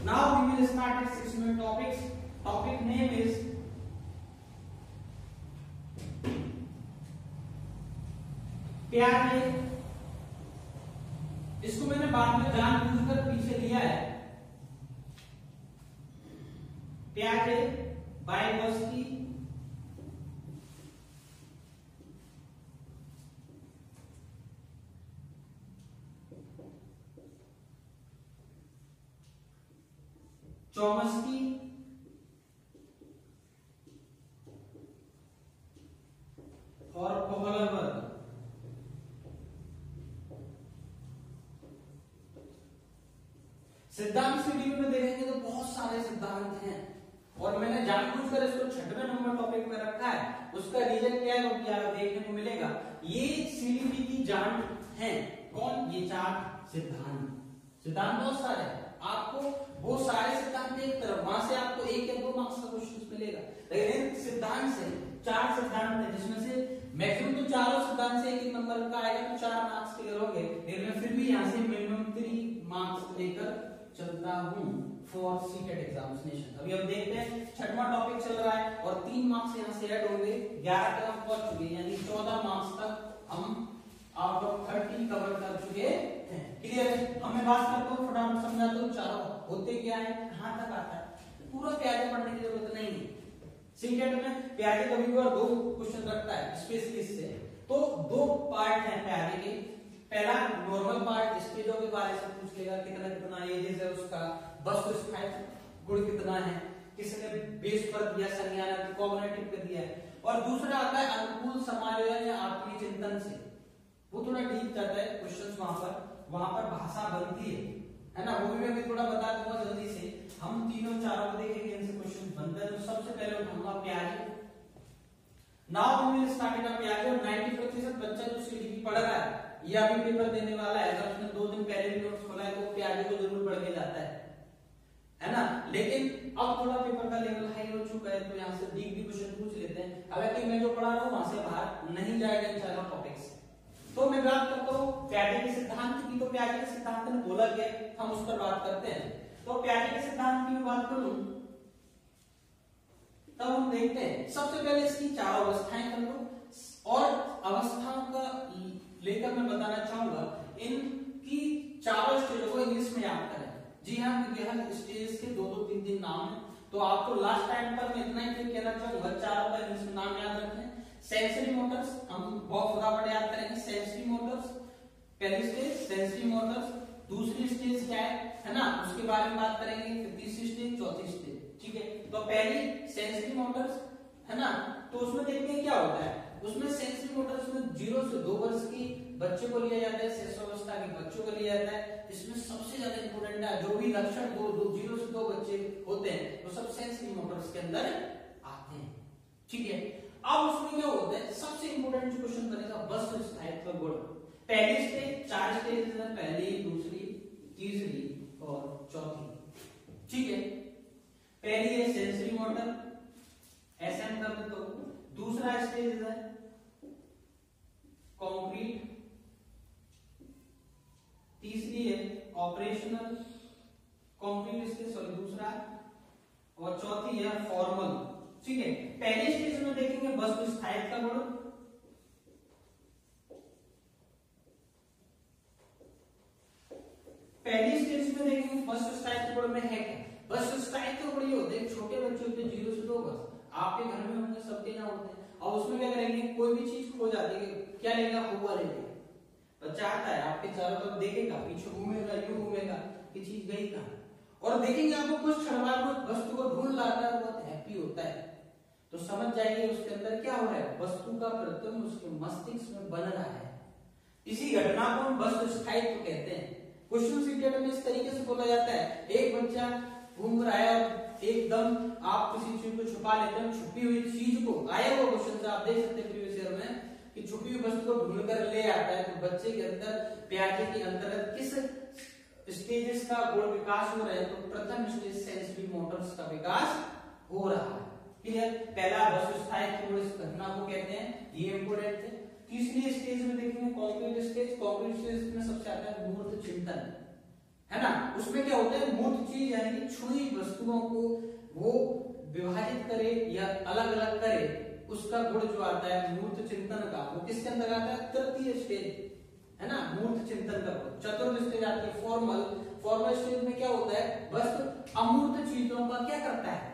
Now we will start at 6 minute topics. Topic name is प्यार है। इसको मैंने बाद में जानबूझकर पीछे लिया है। प्यार है बायगोस्की, चॉम्स्की और कोहलबर्ग। सिद्धांत से वीडियो में देखेंगे तो बहुत सारे सिद्धांत हैं और मैंने जानबूझकर इसको 6वें नंबर टॉपिक में रखा है। उसका रीजन क्या है वो भी आपको देखने को मिलेगा। ये सीडीपी की जान है कौन, ये 4 सिद्धांत बहुत सारे हैं, आपको वो सारे सिद्धांत एक तरफ, वहां से आपको 1 या 2 मार्क्स का क्वेश्चन मिलेगा। लेकिन सिद्धांत से 4 सिद्धांत है, जिसमें से मैक्सिमम तो चारों सिद्धांत से 1 नंबर का आएगा तो 4 मार्क्स क्लियर होंगे। लेकिन मैं फिर भी यहाँ से मिनिमम 3 मार्क्स लेकर चलता हूँ फॉर सीटेट एग्जामिनेशन। अभी हम देखते हैं 6वां टॉपिक चल रहा है और 3 मार्क्स यहाँ से ऐड होंगे, 11 तक हम पहुंच चुके हैं, यानी 14 मार्क्स तक हम आउट ऑफ 30 कवर कर चुके हैं। क्लियर है? अब मैं बात करता हूँ, फटाफट समझाता हूँ चारों होते क्या है, कहाँ तक आता है। पूरा प्यारे पढ़ने की जरूरत नहीं है। सीटेट में प्यारे कभी और 2 क्वेश्चन रखता है स्पेशली इससे, तो 2 पार्ट हैं प्यारे के। पहला नॉर्मल पार्ट, स्टेजों के बारे में पूछ लेगा, कितना कितना एजेस है उसका, बस तो स्पाइस गुण कितना है, किसी ने बेस पर दिया, संज्ञानात्मक कॉग्निटिव पे दिया है। और दूसरा आता है अनुकूल समायोजन या आत्मीय चिंतन से, वो थोड़ा डीप जाता है क्वेश्चंस, वहां पर भाषा बनती है ना, वो भी मैं थोड़ा बता दूंगा जल्दी से। हम तीनों चारों को देखेंगे, इनसे क्वेश्चन बनता है। तो सबसे पहले उठाऊंगा प्याजे। Now we will start in प्याजे। और 90% बच्चा जो सीडीपी पढ़ रहा है, ये अभी पेपर देने वाला है, अगर उसने 2 दिन पहले भी नोट्स खोला है तो प्याजे को जरूर पढ़ के जाता है ना। लेकिन अब थोड़ा पेपर का लेवल हाई हो चुका है, तो यहाँ से डीप भी क्वेश्चन पूछ लेते हैं। हालांकि मैं जो पढ़ा रहा हूँ वहां से बाहर नहीं जाएगा इन चारों टॉपिक्स। तो मैं बात करता हूँ प्याजे के सिद्धांत की। तो प्याजे के सिद्धांत में बोला गया, हम उस पर बात करते हैं। तो प्याजे के सिद्धांत की बात करूं तब हम देखते हैं, सबसे पहले इसकी 4 अवस्थाएं कर लो, और अवस्थाओं का लेकर मैं बताना चाहूंगा, इनकी 4 स्टेजों को इंग्लिश में याद करें। जी हाँ, यह स्टेज के 2-2, 3-3 नाम है, तो आपको लास्ट टाइम पर मैं इतना ही कहना चाहूंगा, 4 का इंग्लिश में नाम याद रखें। सेंसरी मोटर्स, हम बहुत फटाफट याद करेंगे। सेंसरी मोटर्स पहली स्टेज, सेंसरी मोटर्स। दूसरी स्टेज क्या है ना, उसके बारे में बात करेंगे। फिर तीसरी स्टेज, चौथी स्टेज, ठीक है। तो पहली सेंसरी मोटर्स है ना, तो उसमें देखते हैं क्या होता है। उसमें सेंसरी मोटर्स में 0 से 2 वर्ष की बच्चे को लिया जाता है, शिशुअवस्था के बच्चों को लिया जाता है। इसमें सबसे ज्यादा इंपोर्टेंट है, जो भी लक्षण 0 से 2 बच्चे होते हैं वो सब सेंसरी मोटर्स के अंदर आते हैं, ठीक है। अब उसमें क्या होता है, सबसे इंपोर्टेंट जो क्वेश्चन बनेगा, वस्तु स्थायित्व गुण। पहली स्टेज, 4 स्टेज है, पहली, दूसरी, तीसरी और चौथी, ठीक है। पहली है सेंसरी मोटर, एसएम कर दो। दूसरा स्टेज है कॉन्क्रीट, तीसरी है ऑपरेशनल कॉन्क्रीट स्टेज, सॉरी दूसरा, और चौथी है फॉर्मल, ठीक है। पहली स्टेज में देखेंगे वस्तु स्थायित्व गुण, पहली स्टेज में देखेंगे वस्तु स्थायित्व गुण में है क्या। वस्तु स्थायित्व गुण ये होते हैं, छोटे बच्चे होते हैं 0 से 2 वर्ष, आपके घर में होंगे, सबके यहाँ होते हैं। और उसमें क्या करेंगे, कोई भी चीज खो जाती है, क्या लेगा, हुआ लेगा। बच्चा आता है, आपके चारों तरफ देखेगा, पीछे घूमेगा, यूं घूमेगा कि चीज गई कहां, और देखेंगे आपको कुछ क्षण बाद वस्तु को ढूंढ लाता है, बहुत हैप्पी होता है। तो समझ जाइए उसके अंदर क्या हो रहा है, वस्तु का प्रतिबिंब उसके मस्तिष्क में बन रहा है। इसी घटना को हम वस्तु स्थायित्व कहते हैं। क्वेश्चन सीटेट में इस तरीके से बोला जाता है, एक बच्चा घूम रहा है और एकदम आप किसी चीज को छुपा लेते हैं, छुपी हुई चीज को, आया वो क्वेश्चन से आप देख सकते हैं प्रीवियस ईयर में कि छुपी हुई वस्तु को ढूंढ कर ले आता है। तो बच्चे के अंदर प्याजे के अंतर्गत किस स्टेजेस का गुण विकास हो रहा है, तो प्रथम स्टेज सेंसरी मोटर्स का विकास हो रहा है, क्लियर। पहला वस्तु स्थायित्व गुण, इस घटना को कहते हैं, ये इंपोर्टेंट है। तीसरी स्टेज में देखेंगे कॉन्क्रीट स्टेज। कॉन्क्रीट स्टेज में सबसे आता है मूर्त चिंतन, है ना। उसमें क्या होता है, मूर्त चीज यानी छुई वस्तुओं को वो विभाजित करे या अलग अलग करे, उसका गुण जो आता है मूर्त चिंतन का, वो किसके अंदर आता है, तृतीय स्टेज, है ना, मूर्त चिंतन का। चतुर्थ स्टेज आती है फॉर्मल। फॉर्मल स्टेज में क्या होता है, वस्तु अमूर्त चीजों का क्या करता है,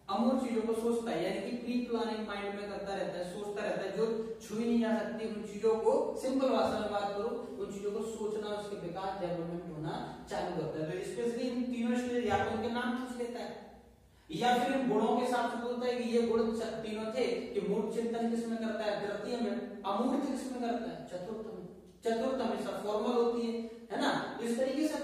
अमूर्त चीजों को सोचता है, यानी कि प्री प्लानिंग माइंड में करता रहता है, सोचता रहता है, जो छुई नहीं जा सकती उन चीजों को, सिंपल भाषा में बात करो, उन चीजों को सोचना, उसके विकास डेवलपमेंट होना चालू करता है। तो स्पेशली इन तीनों स्टेज या तो उनके नाम पूछ लेता है, या फिर इन गुणों के साथ बोलता है कि ये गुण तीनों थे, कि मूर्त चिंतन किसमें करता है, तृतीय में, अमूर्त किसमें करता है, चतुर्थ में। चतुर्थ हमेशा फॉर्मल होती है ना, इस तरीके से।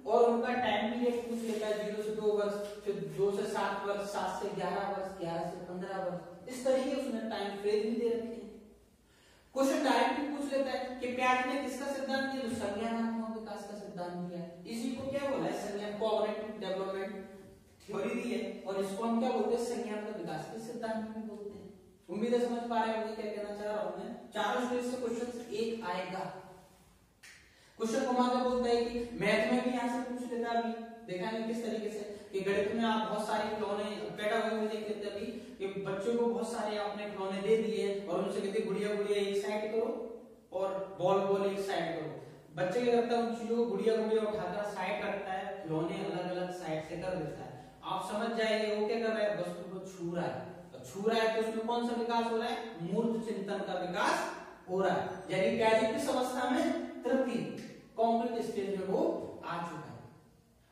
और उनका टाइम पीरियड पूछ लेता है, 0 से 2 वर्ष, फिर 2 से 7 वर्ष, 7 से 11 वर्ष, 11 से 15 वर्ष, इस तरीके से उसने टाइम फ्रेम भी दे रखे हैं। क्वेश्चन डायरेक्ट भी पूछ लेता है कि प्याजे ने किसका सिद्धांत दिया, संज्ञानात्मक विकास का सिद्धांत दिया है। इसी को क्या बोला है, संज्ञा कॉग्निटिव डेवलपमेंट थ्योरी दी है, और इसको हम क्या बोलते हैं, संज्ञानात्मक विकास के सिद्धांत भी बोलते हैं। उम्मीद है समझ पा रहे होंगे क्या कहना चाह रहा हूं मैं। चारों स्टेज से क्वेश्चन एक आएगा। क्वेश्चन घुमा के बोलता है कि मैथ में भी यहां से पूछ लेता है, अभी देखा नहीं किस तरीके से, कि गणित में आप बहुत सारे खिलौने पेडागोजी में देख लेते अभी कि बच्चों को बहुत सारे आपने खिलौने दे दिए और उनसे कहते गुड़िया गुड़िया एक साइड करो और बॉल बॉल एक साइड करो। बच्चे क्या करता है, उन चीजों को गुड़िया गुड़िया उठाकर साइड रखता है, खिलौने अलग अलग साइड से कर देता है। आप समझ जाएंगे वो क्या कर रहा है, वस्तु को छू रहा है, छू रहा है तो उसमें कौन सा विकास हो रहा है, मूर्त चिंतन का विकास हो रहा है। यानी प्याजे किस अवस्था में, तृतीय कॉन्क्रीट स्टेज में वो आ चुका है।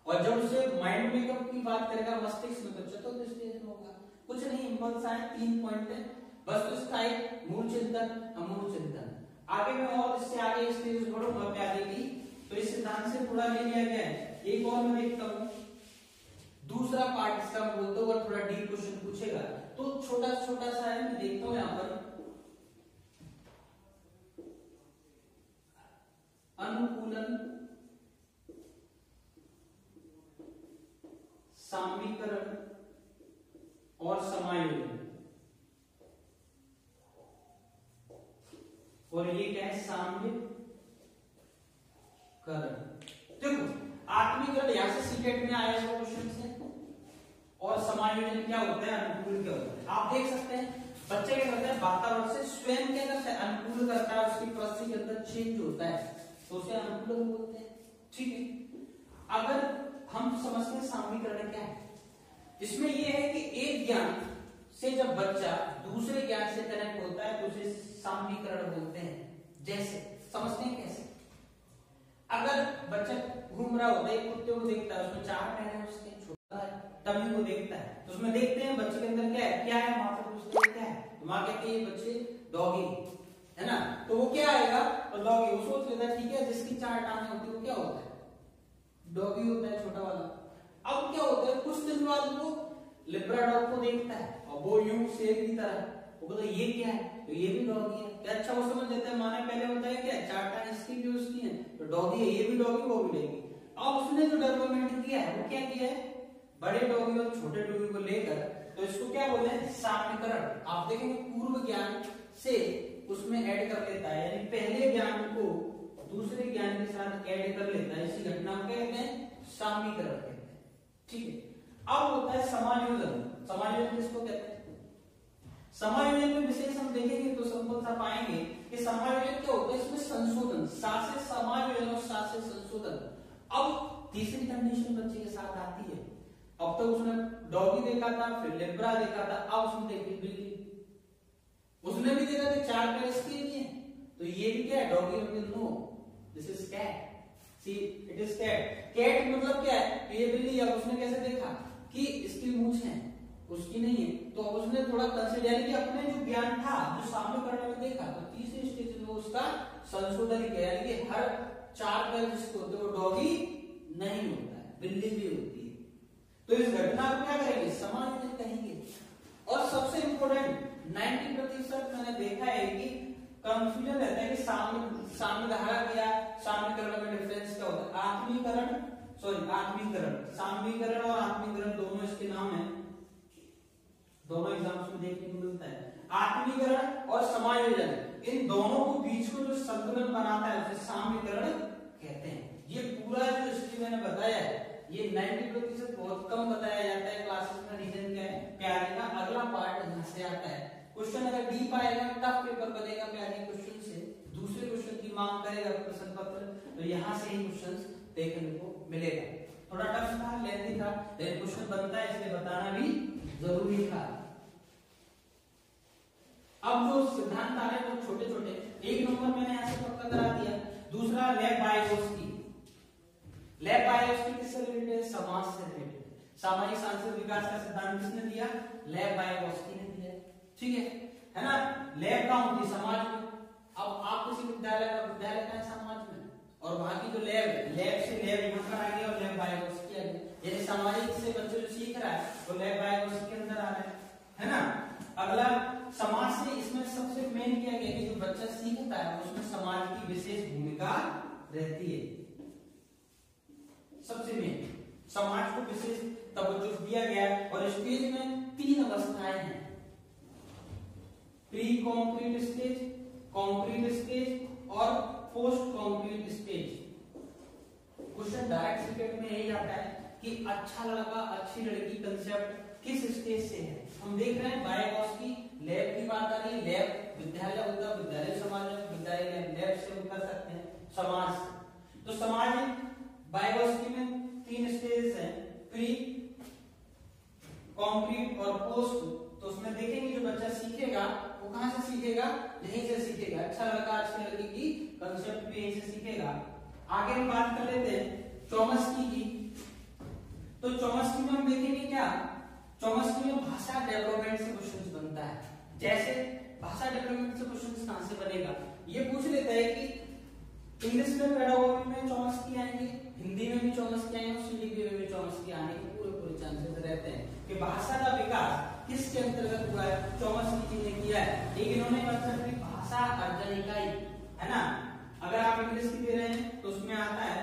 और जब उसे माइंड मेकअप की बात करेगा मस्तिष्क में तो चतुर्थ स्टेज में होगा। कुछ नहीं, इंपल्स आए 3 पॉइंट है बस। तो इसका एक मूल चिंतन, अमूल चिंतन। आगे में और इससे आगे स्टेज बढ़ूंगा प्यारे की, तो इस सिद्धांत से थोड़ा ले लिया गया है। एक और मैं देखता हूं दूसरा पार्ट इसका बोलते हुए थोड़ा डीप क्वेश्चन पूछेगा, तो छोटा छोटा सा है, मैं देखता हूं यहां पर अनुकूलन, सामीकरण और समायोजन। और ये क्या है, सामीकरण। देखो आत्मीकरण यहां से सीटेट में आया इसका क्वेश्चन से, और समायोजन क्या होता है, अनुकूल क्या होता है। आप देख सकते हैं बच्चे क्या करते हैं, वातावरण से स्वयं क्या करते हैं, अनुकूल करता है, उसकी परिस्थिति के अंदर चेंज होता है तो उसे अनुकूलन बोलते हैं। ठीक है, अगर हम समझते हैं सामीकरण क्या है, इसमें यह है कि एक ज्ञान से जब बच्चा दूसरे ज्ञान से कनेक्ट होता है तो उसे सामीकरण बोलते हैं। जैसे समझते हैं कैसे, अगर बच्चा घूम रहा होता है, कुत्ते को देखता है, उसमें 4 पैर हैं, उसके छोटा है, तभी वो देखता है, तो उसमें देखते हैं बच्चे के अंदर क्या है, माँ से पूछते हैं क्या है, तो माँ कहती है बच्चे डॉगी है ना, तो वो क्या आएगा, तो डॉगी। वो सोच लेता है ठीक है, जिसकी 4 टांगें होती है वो क्या होता है, डॉगी होता है, छोटा वाला। अब क्या होता है, कुछ दिन बाद वो लेब्राडोर को देखता है और वो यूं शेर की तरह, वो कहता है ये क्या है, तो ये भी डॉगी है। तो अच्छा वो समझ लेता है, माँ ने पहले बताया क्या 4 टांग इसकी भी उसकी है, तो डॉगी है, ये भी डॉगी वो भी डॉगी। अब उसने जो डेवलपमेंट किया है वो क्या किया है, बड़े डॉगी और छोटे डॉगी को लेकर, तो इसको क्या बोलते हैं, सामीकरण। आप देखेंगे पूर्व ज्ञान से उसमें ऐड कर लेता है, यानी पहले ज्ञान को दूसरे ज्ञान के साथ ऐड कर लेता है, इसी घटना को कहते हैं सामीकरण कहते हैं। ठीक है, अब होता है समायोजन। समायोजन किसको कहते हैं, समायोजन में विशेष हम देखेंगे तो सिंपल सा पाएंगे कि समायोजन क्या होता है, इसमें संशोधन, सा से समायोजन और सा से संशोधन। अब तीसरी कंडीशन बच्चे के साथ आती है, अब तक उसने डॉगी देखा था, फिर लेब्रा देखा था, अब उसने देखी बिल्ली, उसने भी देखा कि 4 पैर इसके भी हैं, तो ये भी क्या है, doggy will know this is cat, see it is cat. Cat मतलब क्या है, तो ये बिल्ली। अब उसने कैसे देखा कि इसकी मूंछ है, उसकी नहीं है, तो अब उसने थोड़ा कंसीडर कि अपने जो ज्ञान था जो सामने करने में देखा, तो तीसरी स्टेज में उसका संशोधन किया, यानी कि हर 4 पैर जिसको होते हैं वो डॉगी नहीं होता है, बिल्ली भी होती है। तो इस घटना को क्या करेंगे, समायोजन कहेंगे। और सबसे इंपॉर्टेंट 90% मैंने देखा है कि कंफ्यूजन रहता है कि सामीधारा क्या, सामीकरण में डिफरेंस क्या होता है। आत्मीकरण सामीकरण और आत्मीकरण दोनों इसके नाम है, दोनों एग्जाम्स में देखने को मिलता है। आत्मीकरण और समायोजन, इन दोनों को बीच को जो संतुलन बनाता है उसे सामीकरण कहते हैं। ये पूरा जो हिस्ट्री मैंने बताया है, ये 90% बहुत कम बताया जाता है क्लासेस में। रीजन क्या है, प्यारे का अगला पार्ट यहां से आता है। क्वेश्चन अगर डीप आएगा, टफ पेपर बनेगा प्यारे क्वेश्चन से, दूसरे क्वेश्चन की मांग करेगा प्रश्न पत्र, तो यहां से ही क्वेश्चंस देखने को मिलेगा। थोड़ा टफ था, लेंथी था, लेकिन क्वेश्चन बनता है इसलिए बताना भी जरूरी था। अब जो सिद्धांत आ रहे हैं वो छोटे छोटे, 1 नंबर मैंने यहां से पक्का करा दिया। दूसरा लेब-वाइगोत्स्की। लेब-वाइगोत्स्की किससे रिलेटेड है, समाज से रिलेटेड। सामाजिक सांस्कृतिक विकास का सिद्धांत किसने दिया, लेब-वाइगोत्स्की ने दिया। ठीक है ना। लैब कहाँ होती है, समाज में। अब आप किसी विद्यालय का है समाज में, और वहां की जो लैब से लैब यहाँ पर आ गया और लेब-वाइगोत्स्की आ गया, यानी सामाजिक से बच्चे जो सीख रहा है वो लेब-वाइगोत्स्की के अंदर आ रहा है ना। अगला समाज से, इसमें सबसे मेन क्या है कि जो बच्चा सीखता है उसमें समाज की विशेष भूमिका रहती है। सबसे मेन समाज को विशेष तवज्जो दिया गया है। और स्टेज में 3 अवस्थाएं हैं, pre concrete stage, concrete stage और post concrete stage. Question direct CTET में यही आता है कि अच्छा लड़का अच्छी लड़की कंसेप्ट किस स्टेज से है। हम देख रहे हैं वाइगोत्स्की लैब की बात आ रही है, लैब विद्यालय होता है, विद्यालय समाज में, विद्यालय लैब से हम कर सकते हैं समाज। तो समाज वाइगोत्स्की में 3 स्टेज हैं, प्री, कॉन्क्रीट और पोस्ट। तो उसमें देखेंगे जो बच्चा सीखेगा वो कहां से सीखेगा, यहीं से सीखेगा। अच्छा लड़का अच्छी लड़की की कंसेप्ट भी यहीं से सीखेगा। आगे हम बात कर लेते हैं चॉम्स्की की। तो चॉम्स्की में हम देखेंगे क्या, चॉम्स्की में भाषा डेवलपमेंट से क्वेश्चन बनता है। जैसे भाषा डेवलपमेंट से क्वेश्चन कहां से बनेगा, ये पूछ लेता है कि इंग्लिश में पेडागोगी में चॉम्स्की आएंगे, हिंदी में भी चॉम्स्की आएंगे, सीडीपी में भी चॉम्स्की आने के पूरे चांसेस रहते हैं कि भाषा का विकास किसके अंतर्गत हुआ है, चॉम्स्की जी ने किया है। एक इन्होंने कंसेप्ट की भाषा अर्जन इकाई है ना, अगर आप इंग्लिश की दे रहे हैं तो उसमें आता है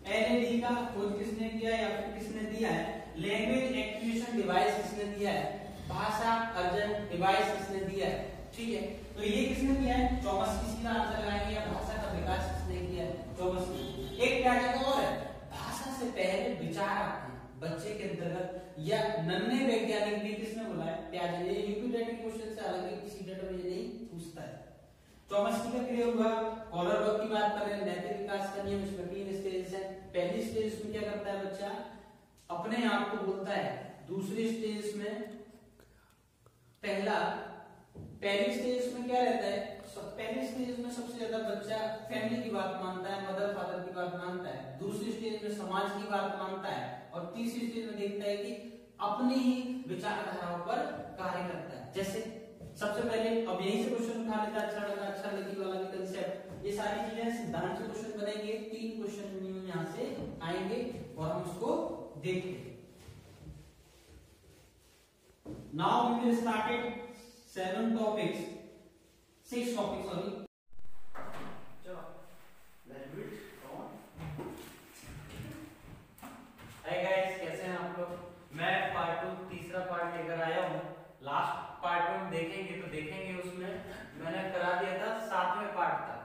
एलएडी का खोज किसने किया या फिर किसने दिया है, लैंग्वेज एक्विजिशन डिवाइस किसने दिया है, भाषा अर्जन डिवाइस किसने दिया है। ठीक है, तो ये किसने किया है, चॉम्स्की। सीधा आंसर लगाएंगे, या भाषा का विकास किसने किया है, चॉम्स्की। एक क्या जगह और है, भाषा से पहले विचार आते हैं बच्चे के अंतर्गत, या नन्हे वैज्ञानिक भी किसने बोला है, प्याजे। ये यूपीटेट क्वेश्चन से अलग है, किसी डेट में ये नहीं पूछता है। चॉम्स्की का क्लियर हुआ। कॉलरबर्ग की बात करें, नैतिक विकास का नियम, इसमें 3 स्टेज है। पहली स्टेज में क्या करता है बच्चा, अपने आप को बोलता है। दूसरी स्टेज में पहली स्टेज में क्या रहता है, पहली स्टेज में सबसे ज्यादा बच्चा फैमिली की बात मानता है, मदर फादर की बात मानता है। दूसरी स्टेज में समाज की बात मानता है, और तीसरी स्टेज में देखता है कि अपनी ही विचारधाराओं पर कार्य करता है। जैसे सबसे पहले अब यहीं से क्वेश्चन उठा लेता है, अच्छा लगा, अच्छा लगी वाला भी कंसेप्ट। ये सारी चीजें सिद्धांत से क्वेश्चन बनेंगे, 3 क्वेश्चन मिनिमम यहाँ से आएंगे और हम उसको देखेंगे। Now we will started 6 topics, sorry. चलो let's do it on. Hi guys, कैसे हैं आप लोग। मैं पार्ट 2 तीसरा पार्ट लेकर आया हूँ। लास्ट पार्ट में देखेंगे तो देखेंगे उसमें मैंने करा दिया था 7वें पार्ट तक,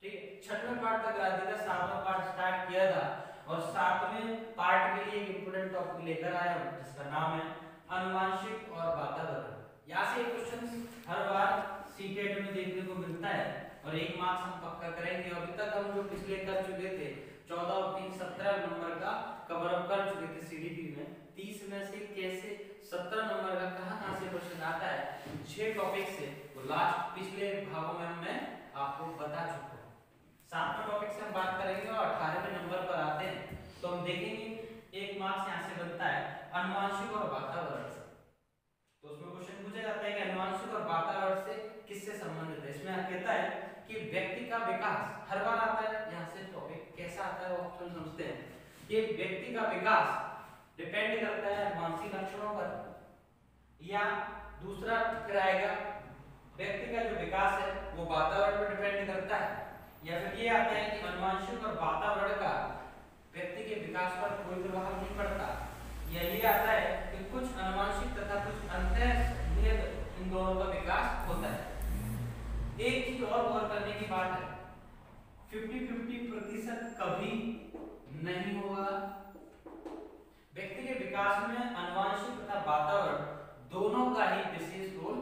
ठीक है, 6वें पार्ट तक करा दिया था, 7वां पार्ट स्टार्ट किया था, और 7वें पार्ट के लिए एक इंपोर्टेंट टॉपिक लेकर आया हूँ जिसका नाम है आनुवंशिक और वातावरण। यहाँ से क्वेश्चन हर बार सीटेट में देखने को मिलता है और 1 मार्क्स हम पक्का करेंगे। अभी तक हम जो पिछले कर चुके थे 14 और 3 17 नंबर का कवर अप कर चुके थे सीडीपी में। 30 में से कैसे 17 नंबर का कहां से क्वेश्चन आता है 6 टॉपिक से, वो लास्ट पिछले भागों में मैं आपको बता चुका हूं। 7वें टॉपिक से हम बात करेंगे और 18वें नंबर पर आते हैं तो हम देखेंगे 1 मार्क्स यहां से बनता है आनुवंशिक और वातावरण से। तो उसमें क्वेश्चन पूछा जाता है कि आनुवंशिक और वातावरण से किससे संबंधित है। इसमें कहता है कि व्यक्ति का विकास, हर बार आता है यहाँ से टॉपिक कैसा आता है वो ऑप्शन समझते हैं कि व्यक्ति का विकास डिपेंड करता है मानसिक लक्षणों पर, या दूसरा फिर आएगा व्यक्ति का जो विकास है वो वातावरण पर डिपेंड करता है, या फिर ये आता है कि आनुवंशिक और वातावरण का व्यक्ति के विकास पर कोई प्रभाव नहीं पड़ता, या ये आता है कि कुछ आनुवंशिक तथा कुछ अंतर्निहित इन दोनों का विकास होता है। एक चीज और गौर करने की बात है, 50-50% कभी नहीं होगा। व्यक्ति के विकास में आनुवंशिक तथा वातावरण दोनों का ही विशेष रोल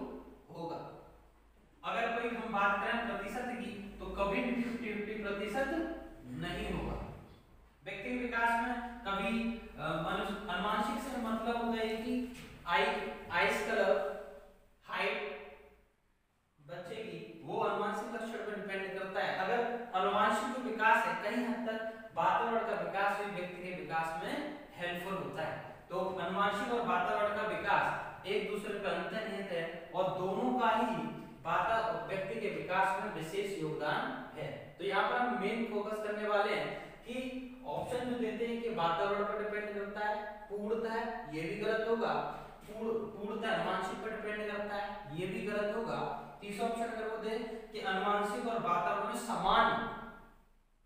होगा। अगर कोई हम बात करें प्रतिशत की तो कभी भी 50-50% नहीं होगा। व्यक्ति के विकास में कभी आनुवंशिक से मतलब होता है कि आइस कलर, हाइट बच्चे की वो आनुवंशिक लक्षण पर डिपेंड करता है। अगर आनुवंशिक जो विकास है कहीं हद तक वातावरण का विकास भी व्यक्ति के विकास में हेल्पफुल होता है। तो आनुवंशिक और वातावरण का विकास एक दूसरे पर अंतर्निहित है और दोनों का ही व्यक्ति के विकास में विशेष योगदान है। तो यहाँ पर हम मेन फोकस करने वाले हैं कि ऑप्शन जो देते हैं कि वातावरण पर डिपेंड करता है, पूर्णता है, ये भी गलत होगा। पूर्णता आनुवंशिक पर डिपेंड करता है, ये भी गलत होगा। तीसरा ऑप्शन अगर वो दे कि आनुवंशिक और वातावरण में समान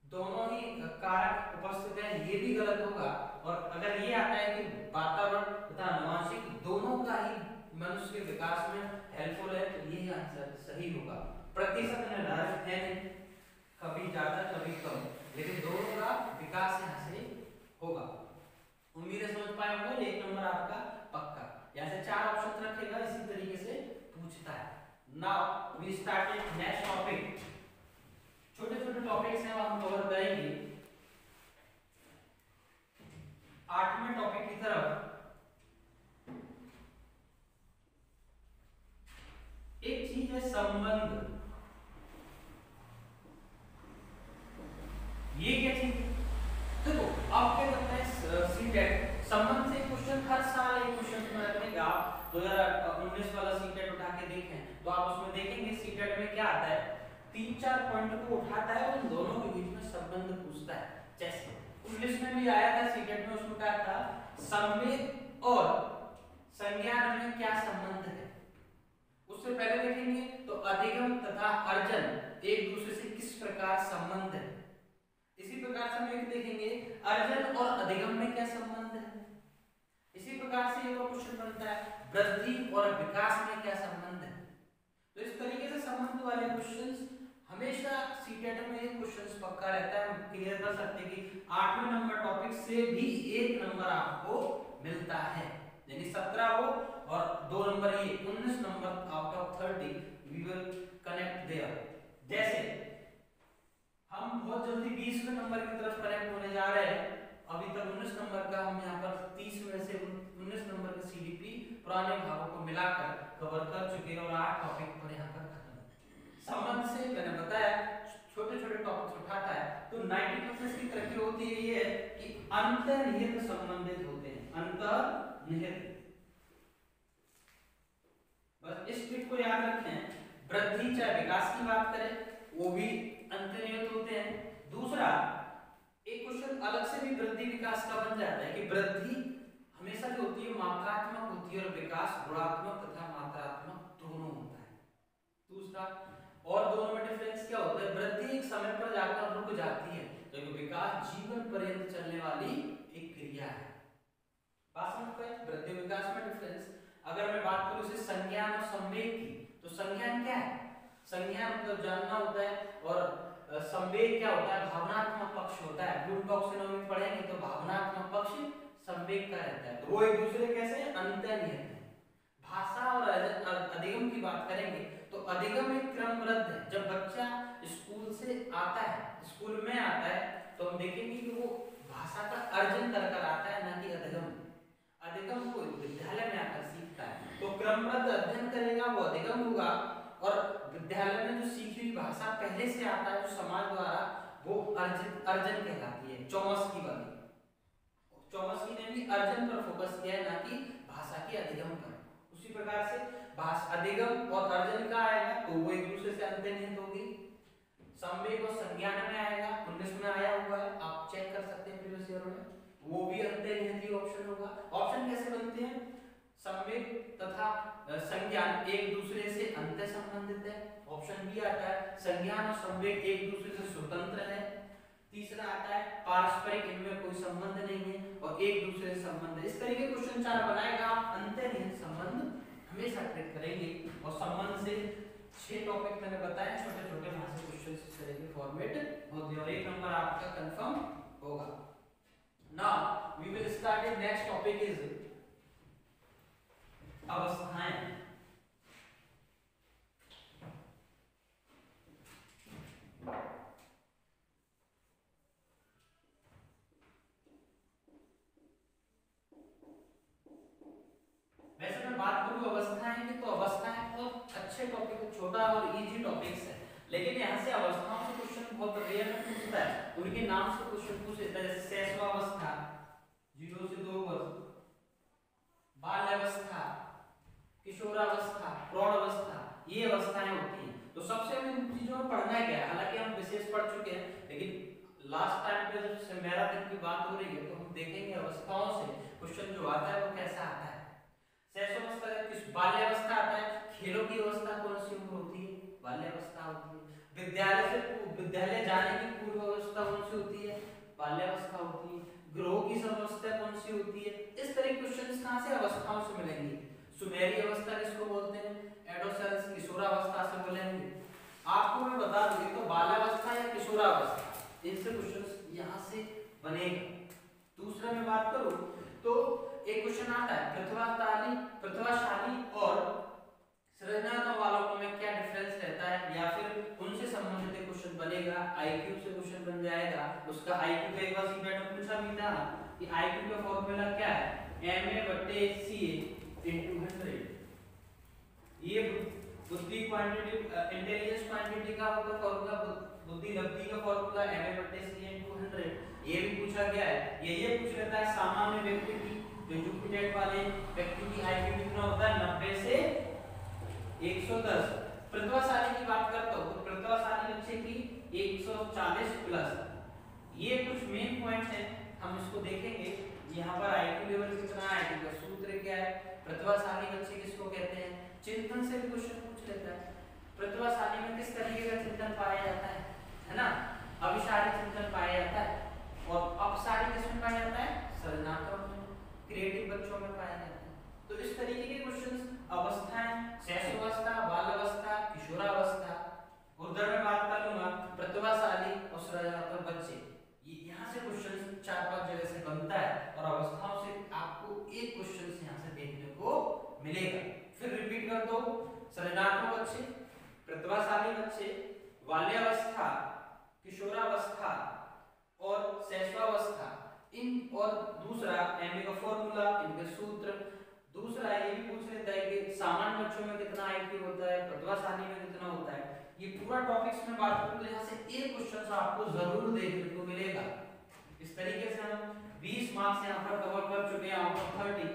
दोनों ही कारक उपस्थित हैं, ये भी गलत होगा। और अगर ये आता है कि वातावरण तथा आनुवंशिक दोनों का ही मनुष्य के विकास में हेल्पफुल है, तो ये आंसर सही होगा। प्रतिशत निर्धारित है नहीं, कभी ज्यादा कभी कम, लेकिन दोनों का विकास यहाँ से होगा। उम्मीद है समझ पाए होंगे। 1 नंबर आपका पक्का। यहाँ से 4 ऑप्शन रखेगा, इसी तरीके से पूछता है। Now we started next topic. छोटे छोटे टॉपिक्स हैं हम कवर करेंगे। 8वें टॉपिक की तरफ एक चीज है संबंध। ये क्या चीज, देखो सीटेट संबंध से क्वेश्चन हर साल एक क्वेश्चन में रखेंगे। आप 2019 वाला सीटेट उठा के देखें तो आप उसमें देखेंगे सीटेट में क्या आता है, 3-4 पॉइंट को उठाता है और उन दोनों के बीच में संबंध पूछता है। जैसे 19 में भी आया था सीटेट में, उसमें क्या था, संवेग और संज्ञान में क्या संबंध है। उससे पहले देखेंगे तो अधिगम तथा अर्जन एक दूसरे से किस प्रकार संबंध है। इसी प्रकार से हम एक देखेंगे अर्जन और अधिगम में क्या संबंध है। इसी प्रकार से एक और क्वेश्चन बनता है वृद्धि और विकास में क्या संबंध है। तो इस तरीके से संबंध वाले क्वेश्चंस हमेशा सीटेट में एक क्वेश्चन पक्का रहता है। हम क्लियर कर सकते हैं कि 8वें नंबर टॉपिक से भी 1 नंबर आपको मिलता है, यानी 17 हो और 2 नंबर ये 19 number out of 30 we will connect there. जैसे हम बहुत जल्दी 20वें नंबर की तरफ कनेक्ट होने जा रहे हैं। अभी तक 19 नंबर का हम यहाँ पर 30 में से 19 नंबर का सीडीपी पुराने भागों को मिलाकर कवर कर चुके हैं और 8 टॉपिक पर यहाँ पर खत्म। संबंध से मैंने बताया छोटे छोटे टॉपिक्स उठाता है तो 90% की तरक्की होती है ये कि अंतर्निहित संबंधित होते हैं, अंतर्निहित। बस इस ट्रिक को याद रखें। वृद्धि चाहे विकास की बात करें वो भी अंतर्निहित होते हैं। दूसरा एक क्वेश्चन अलग से भी वृद्धि विकास का बन जाता है कि वृद्धि हमेशा जो होती है मात्रात्मक होती है और विकास गुणात्मक तथा मात्रात्मक दोनों होता है। दूसरा और दोनों में डिफरेंस क्या होता है, वृद्धि एक समय पर जाकर रुक जाती है जबकि विकास जीवन पर्यंत चलने वाली एक क्रिया है। बात समझ पाए वृद्धि विकास में डिफरेंस। अगर मैं बात करूं इसे संज्ञान और संवेग की तो संज्ञान क्या है, संज्ञान मतलब जानना होता है और संवेग क्या होता है, भावनात्मक पक्ष होता है। ब्लूम टॉक्सोनॉमी पढ़ेंगे तो भावनात्मक पक्ष संवेग का रहता है, तो वो एक दूसरे कैसे अंतर्निहित है। भाषा और अधिगम की बात करेंगे तो अधिगम एक क्रमबद्ध है। जब बच्चा स्कूल से आता है, स्कूल में आता है तो हम देखेंगे कि वो भाषा का अर्जन कर आता है, ना कि अधिगम। अधिगम को विद्यालय में आकर सीखता है, तो क्रमबद्ध अध्ययन करेगा वो अधिगम होगा। और विद्यालय में जो सीखी हुई भाषा पहले से आता है जो समाज द्वारा, वो अर्जन कहलाती है। चॉम्स्की वाली, चॉम्स्की ने भी अर्जन पर फोकस किया है, ना कि भाषा की अधिगम पर। उसी प्रकार से भाषा अधिगम और अर्जन का आएगा तो वो एक दूसरे से अंतर्निहित होगी। संवेग और संज्ञान में आएगा, 19 में आया हुआ है, आप चेक कर सकते हैं प्रीवियस ईयर में, वो भी अंतर्निहित ही ऑप्शन होगा। ऑप्शन कैसे बनते हैं, संवेग तथा संज्ञान एक दूसरे से अंतर संबंधित है। ऑप्शन बी आता है संज्ञान और संवेग एक दूसरे से स्वतंत्र है। तीसरा आता है पारस्परिक, इनमें कोई संबंध नहीं है और एक दूसरे से संबंध है। इस तरीके क्वेश्चन 4 बनाएगा आप, अंतर्निहित संबंध हमेशा ट्रेक करेंगे। और संबंध से 6 टॉपिक मैंने बताए, छोटे छोटे वहां से क्वेश्चन इस तरह के फॉर्मेट होते हैं और 1 नंबर आपका कंफर्म होगा। Now we will start the next topic is अवस्थाएं। वैसे मैं बात करूं अवस्थाएं की तो अवस्थाएं बहुत अच्छे टॉपिक, छोटा और इजी टॉपिक्स है, लेकिन यहाँ से अवस्थाओं से क्वेश्चन बहुत रेयर में पूछता है। उनके नाम से क्वेश्चन पूछ लेता है, जैसे शैशवावस्था 0 से 2 वर्ष, बाल्यावस्था, किशोरावस्था, प्रौढ़ावस्था, ये अवस्थाएं होती हैं। तो सबसे इन चीजों में पढ़ना है क्या है, हालांकि हम विशेष पढ़ चुके हैं, लेकिन लास्ट टाइम पे जब मैराथन की बात हो रही है तो हम देखेंगे अवस्थाओं से क्वेश्चन जो आता है वो कैसा आता है। शैशवावस्था किस, बाल्यावस्था आता है, खेलों की अवस्था कौन सी उम्र होती है, बाल्यावस्था होती है। विद्यालय जाने की पूर्व अवस्था कौन सी होती है, बाल्यावस्था होती है। ग्रहों की समस्या कौन सी होती है। इस तरह के क्वेश्चंस कहां से, अवस्थाओं से मिलेंगे। सुनहरी अवस्था किसको बोलते हैं, एडोसेंस, किशोरावस्था से बोलेंगे। आपको मैं बता दूं तो बाल्यावस्था या किशोरावस्था, इनसे क्वेश्चंस यहां से बनेगा। दूसरा मैं बात करूं तो एक क्वेश्चन आता है प्रतिभाशाली और सृजनात्मक बालकों में क्या डिफरेंस रहता है, या फिर उनसे संबंधित एक क्वेश्चन बनेगा। आईक्यू से क्वेश्चन बन जाएगा, उसका आईक्यू का एक बार सीटेट में पूछा भी था कि आईक्यू का फॉर्मूला क्या है, MA/CA × 100। ये बुद्धि क्वांटिटी, इंटेलिजेंस क्वांटिटी का होगा फॉर्मूला, बुद्धि लब्धि का फॉर्मूला MA/CA × 100। ये भी पूछा गया है। ये पूछ लेता है सामान्य व्यक्ति की, जो यूपीटेट वाले व्यक्ति की आईक्यू कितना होता है 90 से 110। प्रतिभाशाली की बात करता हूं तो प्रतिभाशाली बच्चे की 140 प्लस। ये कुछ मेन पॉइंट्स हैं, हम इसको देखेंगे। यहाँ पर आईक्यू लेवल कितना है, आईक्यू का सूत्र क्या है, प्रतिभाशाली बच्चे किसको कहते हैं, चिंतन से भी क्वेश्चन पूछ लेता है। प्रतिभाशाली में किस तरीके का चिंतन पाया जाता है ना, अभिसारी चिंतन पाया जाता है, और अपसारी किसमें पाया जाता है, सृजनात्मक में, क्रिएटिव बच्चों में पाया जाता है। तो इस तरीके के क्वेश्चंस अवस्थाएं, शैशवावस्था, बाल्यावस्था, किशोरावस्था, उधर में बात कर लूंगा प्रतिभाशाली और सृजनात्मक बच्चे, यहाँ से क्वेश्चन 4-5 जगह से बनता है, और अवस्थाओं से आपको एक क्वेश्चन यहाँ से देखने को मिलेगा। फिर रिपीट कर दो, सृजनात्मक बच्चे, प्रतिभाशाली बच्चे, बाल्यावस्था, किशोरावस्था और शैशवावस्था, इन, और दूसरा एमए का फॉर्मूला, इनके सूत्र। दूसरा ये भी पूछ लेता है कि सामान्य बच्चों में कितना आईक्यू होता है, प्रतिभाशाली में कितना होता है। ये पूरा टॉपिक्स में बात करूं तो यहाँ से एक क्वेश्चन आपको जरूर देखने को मिलेगा। इस तरीके से हम 20 मार्क्स यहाँ पर कवर कर चुके हैं आउट ऑफ 30,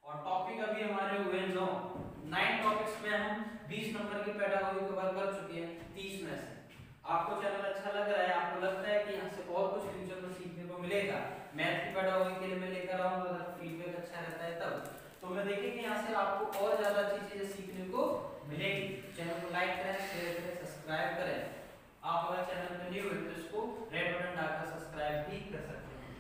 और टॉपिक अभी हमारे हुए 9 टॉपिक्स में हम 20 नंबर की पेडागोजी कवर कर चुके हैं 30 में से। आपको चैनल अच्छा लग रहा है, आपको लगता है कि यहाँ से और कुछ फ्यूचर में सीखने को मिलेगा, मैथ की पेडागोजी के लिए मैं लेकर आऊंगा, अगर फीडबैक अच्छा रहता है तब तो मैं देखेंगे यहाँ से आपको और ज्यादा अच्छी चीजें सीखने को मिलेगी। चैनल को लाइक करें, शेयर करें, सब्सक्राइब करें। आप अगर चैनल पर न्यू है तो इसको रेड बटन डालकर सब्सक्राइब भी कर सकते हैं।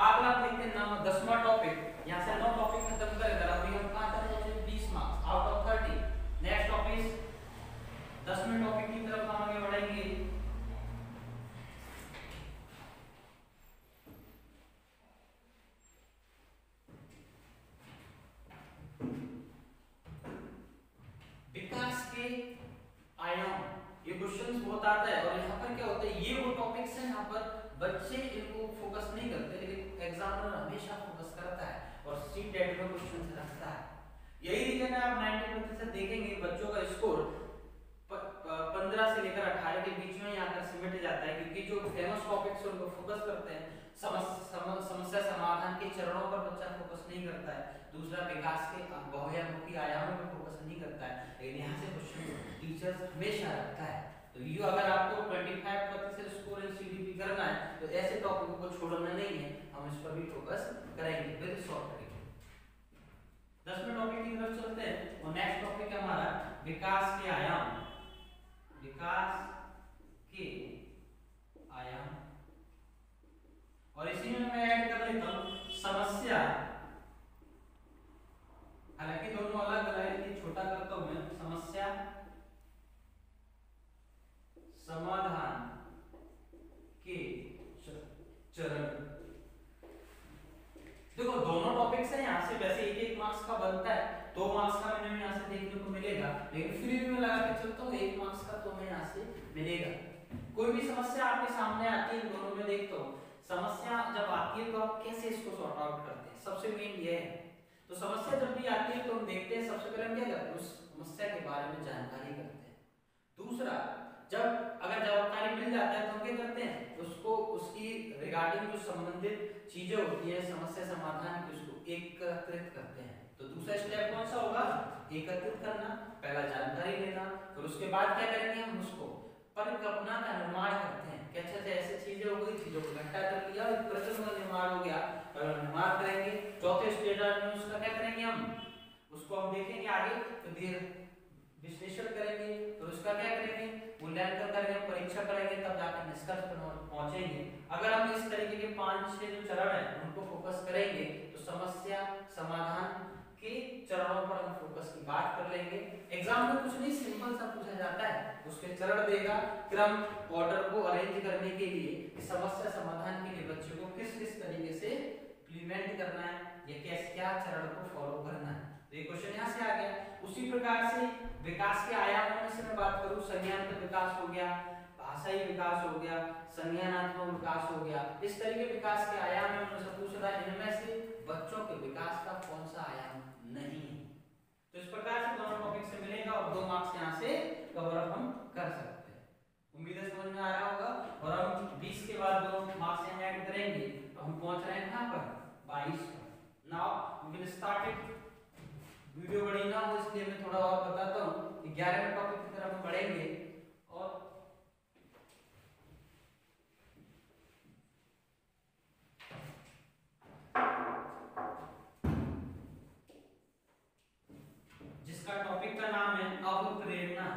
अगला आप देखते हैं 10वां टॉपिक, यहाँ से 9 टॉपिक खत्म करेगा। अभी हम कहाँ तक 20 marks out of 30। Next topic 10वें टॉपिक की तरफ हम आगे बढ़ेंगे। विकास के आयाम, ये क्वेश्चंस बहुत आता है, और यहाँ पर क्या होता है, ये वो टॉपिक्स हैं यहाँ पर बच्चे इनको फोकस नहीं करते, लेकिन एग्जामिनर हमेशा फोकस करता है और सीटेट में क्वेश्चंस रखता है। यही रीजन है, आप 90% देखेंगे बच्चों का स्कोर 15 से लेकर 18 के बीच में यहाँ पर सिमट जाता है, क्योंकि जो फेमस टॉपिक्स है उनको फोकस करते हैं। समस्या समाधान के चरणों पर बच्चा फोकस नहीं करता है। दूसरा, विकास के बहुमुखी आयामों में फोकस नहीं करता है, लेकिन यहाँ से क्वेश्चन टीचर्स हमेशा रखता है। तो ये अगर आपको 25% स्कोर इन सीडीपी करना है तो ऐसे टॉपिकों को छोड़ना नहीं है, हम इस पर भी फोकस करेंगे वेरी शॉर्ट तरीके। 10वें टॉपिक की तरफ चलते हैं, और नेक्स्ट टॉपिक है हमारा विकास के आयाम। विकास के आयाम, और इसी में मैं ऐड कर लेता हूं समस्या, हालांकि दोनों अलग अलग है, ये छोटा करता हूं मैं, समस्या समाधान के चरण। देखो दोनों टॉपिक्स हैं, यहाँ से वैसे 1-1 मार्क्स का बनता है, 2 मार्क्स का मैंने यहाँ से देखने को मिलेगा, लेकिन फ्री में लगा के चलता हूँ 1 मार्क्स का तो मैं यहाँ से मिलेगा। कोई भी समस्या आपके सामने आती है, दोनों में देखता हूँ, समस्या जब आती है तो आप कैसे इसको सॉर्ट आउट करते हैं, सबसे मेन ये है। तो समस्या जब भी आती है तो हम देखते हैं, सबसे पहले हम क्या करते हैं, उस समस्या के बारे में जानकारी करते हैं। दूसरा, जब अगर जानकारी मिल जाता है तो हम क्या करते हैं, उसको उसकी रिगार्डिंग जो संबंधित चीजें होती है समस्या समाधान की, उसको एकत्रित करते हैं। तो दूसरा स्टेप कौन सा होगा, एकत्रित करना, पहला जानकारी लेना, फिर उसके बाद क्या करेंगे, हम उसको परिकल्पना का निर्माण करते हैं कि अच्छा ऐसी चीजें हो गई, चीजों को इकट्ठा कर लिया, एक प्रश्न का निर्माण हो गया, निर्माण करेंगे। चौथे स्टेज में उसका क्या करेंगे, हम उसको हम देखेंगे आगे, तो विश्लेषण करेंगे, तो उसका क्या करेंगे, मूल्यांकन करेंगे, परीक्षा करेंगे, तब जाकर निष्कर्ष पर पहुंचेंगे। अगर हम इस तरीके के 5-6 जो चरण है उनको फोकस करेंगे तो समस्या समाधान के चरणों पर हम फोकस की बात कर लेंगे। एग्जाम में कुछ नहीं, सिंपल सा पूछा जाता है, उसके चरण देगा, क्रम ऑर्डर को अरेंज करने के लिए कि समस्या समाधान के लिए बच्चे को किस किस तरीके से इम्प्लीमेंट करना है, या कैसे क्या चरण को फॉलो करना है। तो ये क्वेश्चन यहाँ से आ गया। उसी प्रकार से विकास के आयामों में से मैं बात करूं, संज्ञानात्मक विकास हो गया, भाषाई विकास हो गया, संज्ञानात्मक विकास हो गया, इस तरह के विकास के आयाम में मुझसे पूछ रहा है इनमें से बच्चों के विकास का कौन सा आयाम नहीं है। तो इस प्रकार से दोनों टॉपिक से मिलेगा और 2 मार्क्स यहाँ से कवर अप हम कर सकते हैं। उम्मीद है समझ में आ रहा होगा। और हम 20 के बाद 2 मार्क्स यहाँ ऐड करेंगे तो हम पहुंच रहे हैं कहाँ पर 22 पर। Now we will start it. Video बड़ी ना हो इसलिए मैं थोड़ा और बताता हूँ कि 11वें टॉपिक की तरफ हम बढ़ेंगे। और जिसका टॉपिक का नाम है अवप्रेरणा।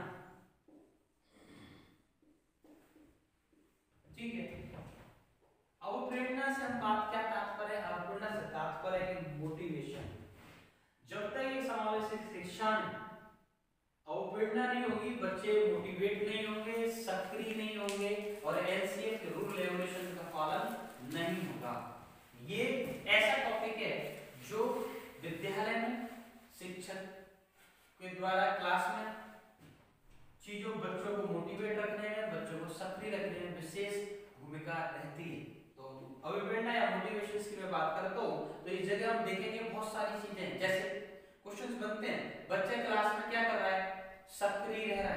ठीक है, अवप्रेरणा से हम बात क्या तात्पर्य है? अवप्रेरणा से तात्पर्य है मोटिवेशन। जब तक ये समावेशित शिक्षा में अवप्रेरणा नहीं होगी, बच्चे मोटिवेट नहीं होंगे, सक्रिय नहीं होंगे और एलसीएफ के रूल रेगुलेशन का पालन नहीं होगा। ये ऐसा टॉपिक है जो विद्यालय में शिक्षक के द्वारा क्लास में चीजों बच्चों को मोटिवेट रखने में, बच्चों को सक्रिय रखने में विशेष भूमिका रहती है। तो अवप्रेरणा या मोटिवेशन की मैं बात करता हूँ तो इस जगह हम देखेंगे बहुत सारी चीजें, जैसे क्वेश्चंस बनते हैं, बच्चे क्लास में क्या कर रहा है? सक्रिय रह रहा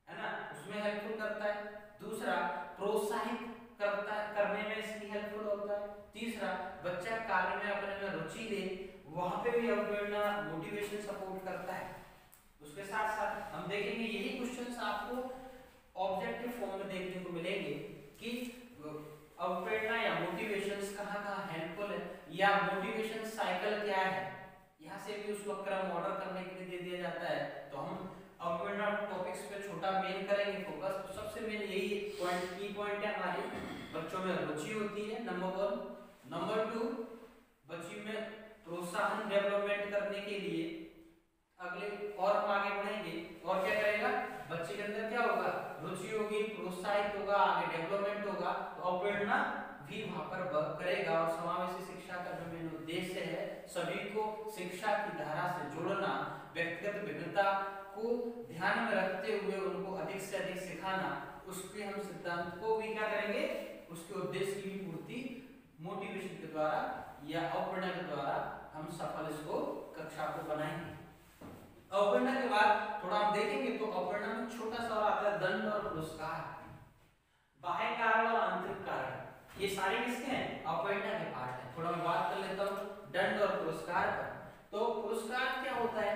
है ना, उसमें हेल्पफुल करता है। दूसरा, प्रोत्साहित करता है, करने में इसकी हेल्पफुल होता है। तीसरा, बच्चा कार्य में अपने में रुचि ले, वहां पे भी अवप्रेरणा मोटिवेशन सपोर्ट करता है। उसके साथ साथ हम देखेंगे यही क्वेश्चंस आपको ऑब्जेक्टिव फॉर्म में देखने को मिलेंगे कि अवप्रेरणा या मोटिवेशंस कहाँ-कहाँ हेल्पफुल है या मोटिवेशन साइकिल क्या है। यहाँ से भी उसको क्रम ऑर्डर करने के लिए दे दिया जाता है। तो हम अवप्रेरणा टॉपिक्स पे छोटा मेन करेंगे फोकस। तो सबसे मेन यही पॉइंट, की पॉइंट है हमारे, बच्चों में रुचि होती है, नंबर 1। नंबर 2, बच्ची में प्रोत्साहन डेवलपमेंट करने के लिए अगले और हम आगे बढ़ेंगे और क्या करेगा, बच्चे के अंदर क्या होगा? रुचि होगी, प्रोत्साहित होगा, आगे डेवलपमेंट होगा। तो अवप्रेरणा भी वहां पर करेगा। और समावेशी शिक्षा का जो मेन उद्देश्य है सभी को शिक्षा की धारा से जोड़ना, व्यक्तिगत भिन्नता को ध्यान में रखते हुए उनको अधिक से अधिक सिखाना, उसके हम सिद्धांत को भी क्या करेंगे, उसके उद्देश्य की भी पूर्ति मोटिवेशन के द्वारा या अवप्रेरणा के द्वारा हम सफल इसको कक्षा को बनाएंगे। अवप्रेरणा के बाद थोड़ा हम देखेंगे तो अवप्रेरणा में छोटा सा और आता है दंड और पुरस्कार। बाह्य कारण और आंतरिक कारण, ये सारे किसके हैं? अवप्रेरणा के पार्ट है। थोड़ा मैं बात कर लेता हूँ दंड और पुरस्कार पर। तो पुरस्कार क्या होता है?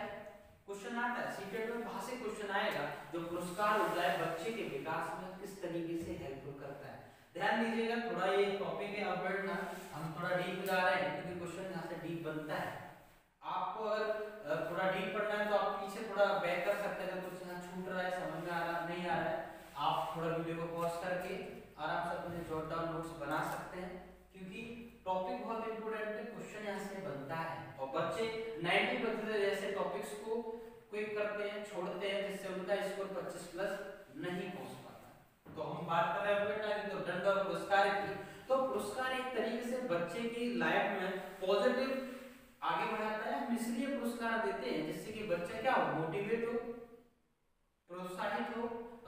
क्वेश्चन आता है सीटेट में, वहां से क्वेश्चन आएगा। जो पुरस्कार होता है बच्चे के विकास में किस तरीके से हेल्प करता है। ध्यान दीजिएगा, थोड़ा ये टॉपिक है अवप्रेरणा, हम थोड़ा डीप जा रहे हैं क्योंकि क्वेश्चन यहाँ से डीप बनता है। आपको अगर थोड़ा डीप पढ़ना है तो आप पीछे थोड़ा बैक कर सकते हैं। कुछ यहाँ छूट रहा है, समझ में आ रहा नहीं आ रहा है, आप थोड़ा वीडियो को पॉज करके आराम से अपने जॉट डाउन नोट्स बना सकते हैं क्योंकि टॉपिक बहुत इंपॉर्टेंट है। क्वेश्चन यहाँ से बनता है और बच्चे 90% जैसे टॉपिक्स को क्विक करते हैं, छोड़ते हैं, जिससे उनका स्कोर 25+ नहीं पहुंच पाता। तो हम बात कर रहे हैं बेटा की तो दंड और पुरस्कार की। तो पुरस्कार एक तरीके से बच्चे की लाइफ में पॉजिटिव आगे बढ़ाता है। हम इसलिए पुरस्कार देते हैं जिससे कि बच्चा क्या हो, मोटिवेट हो, प्रोत्साहित हो,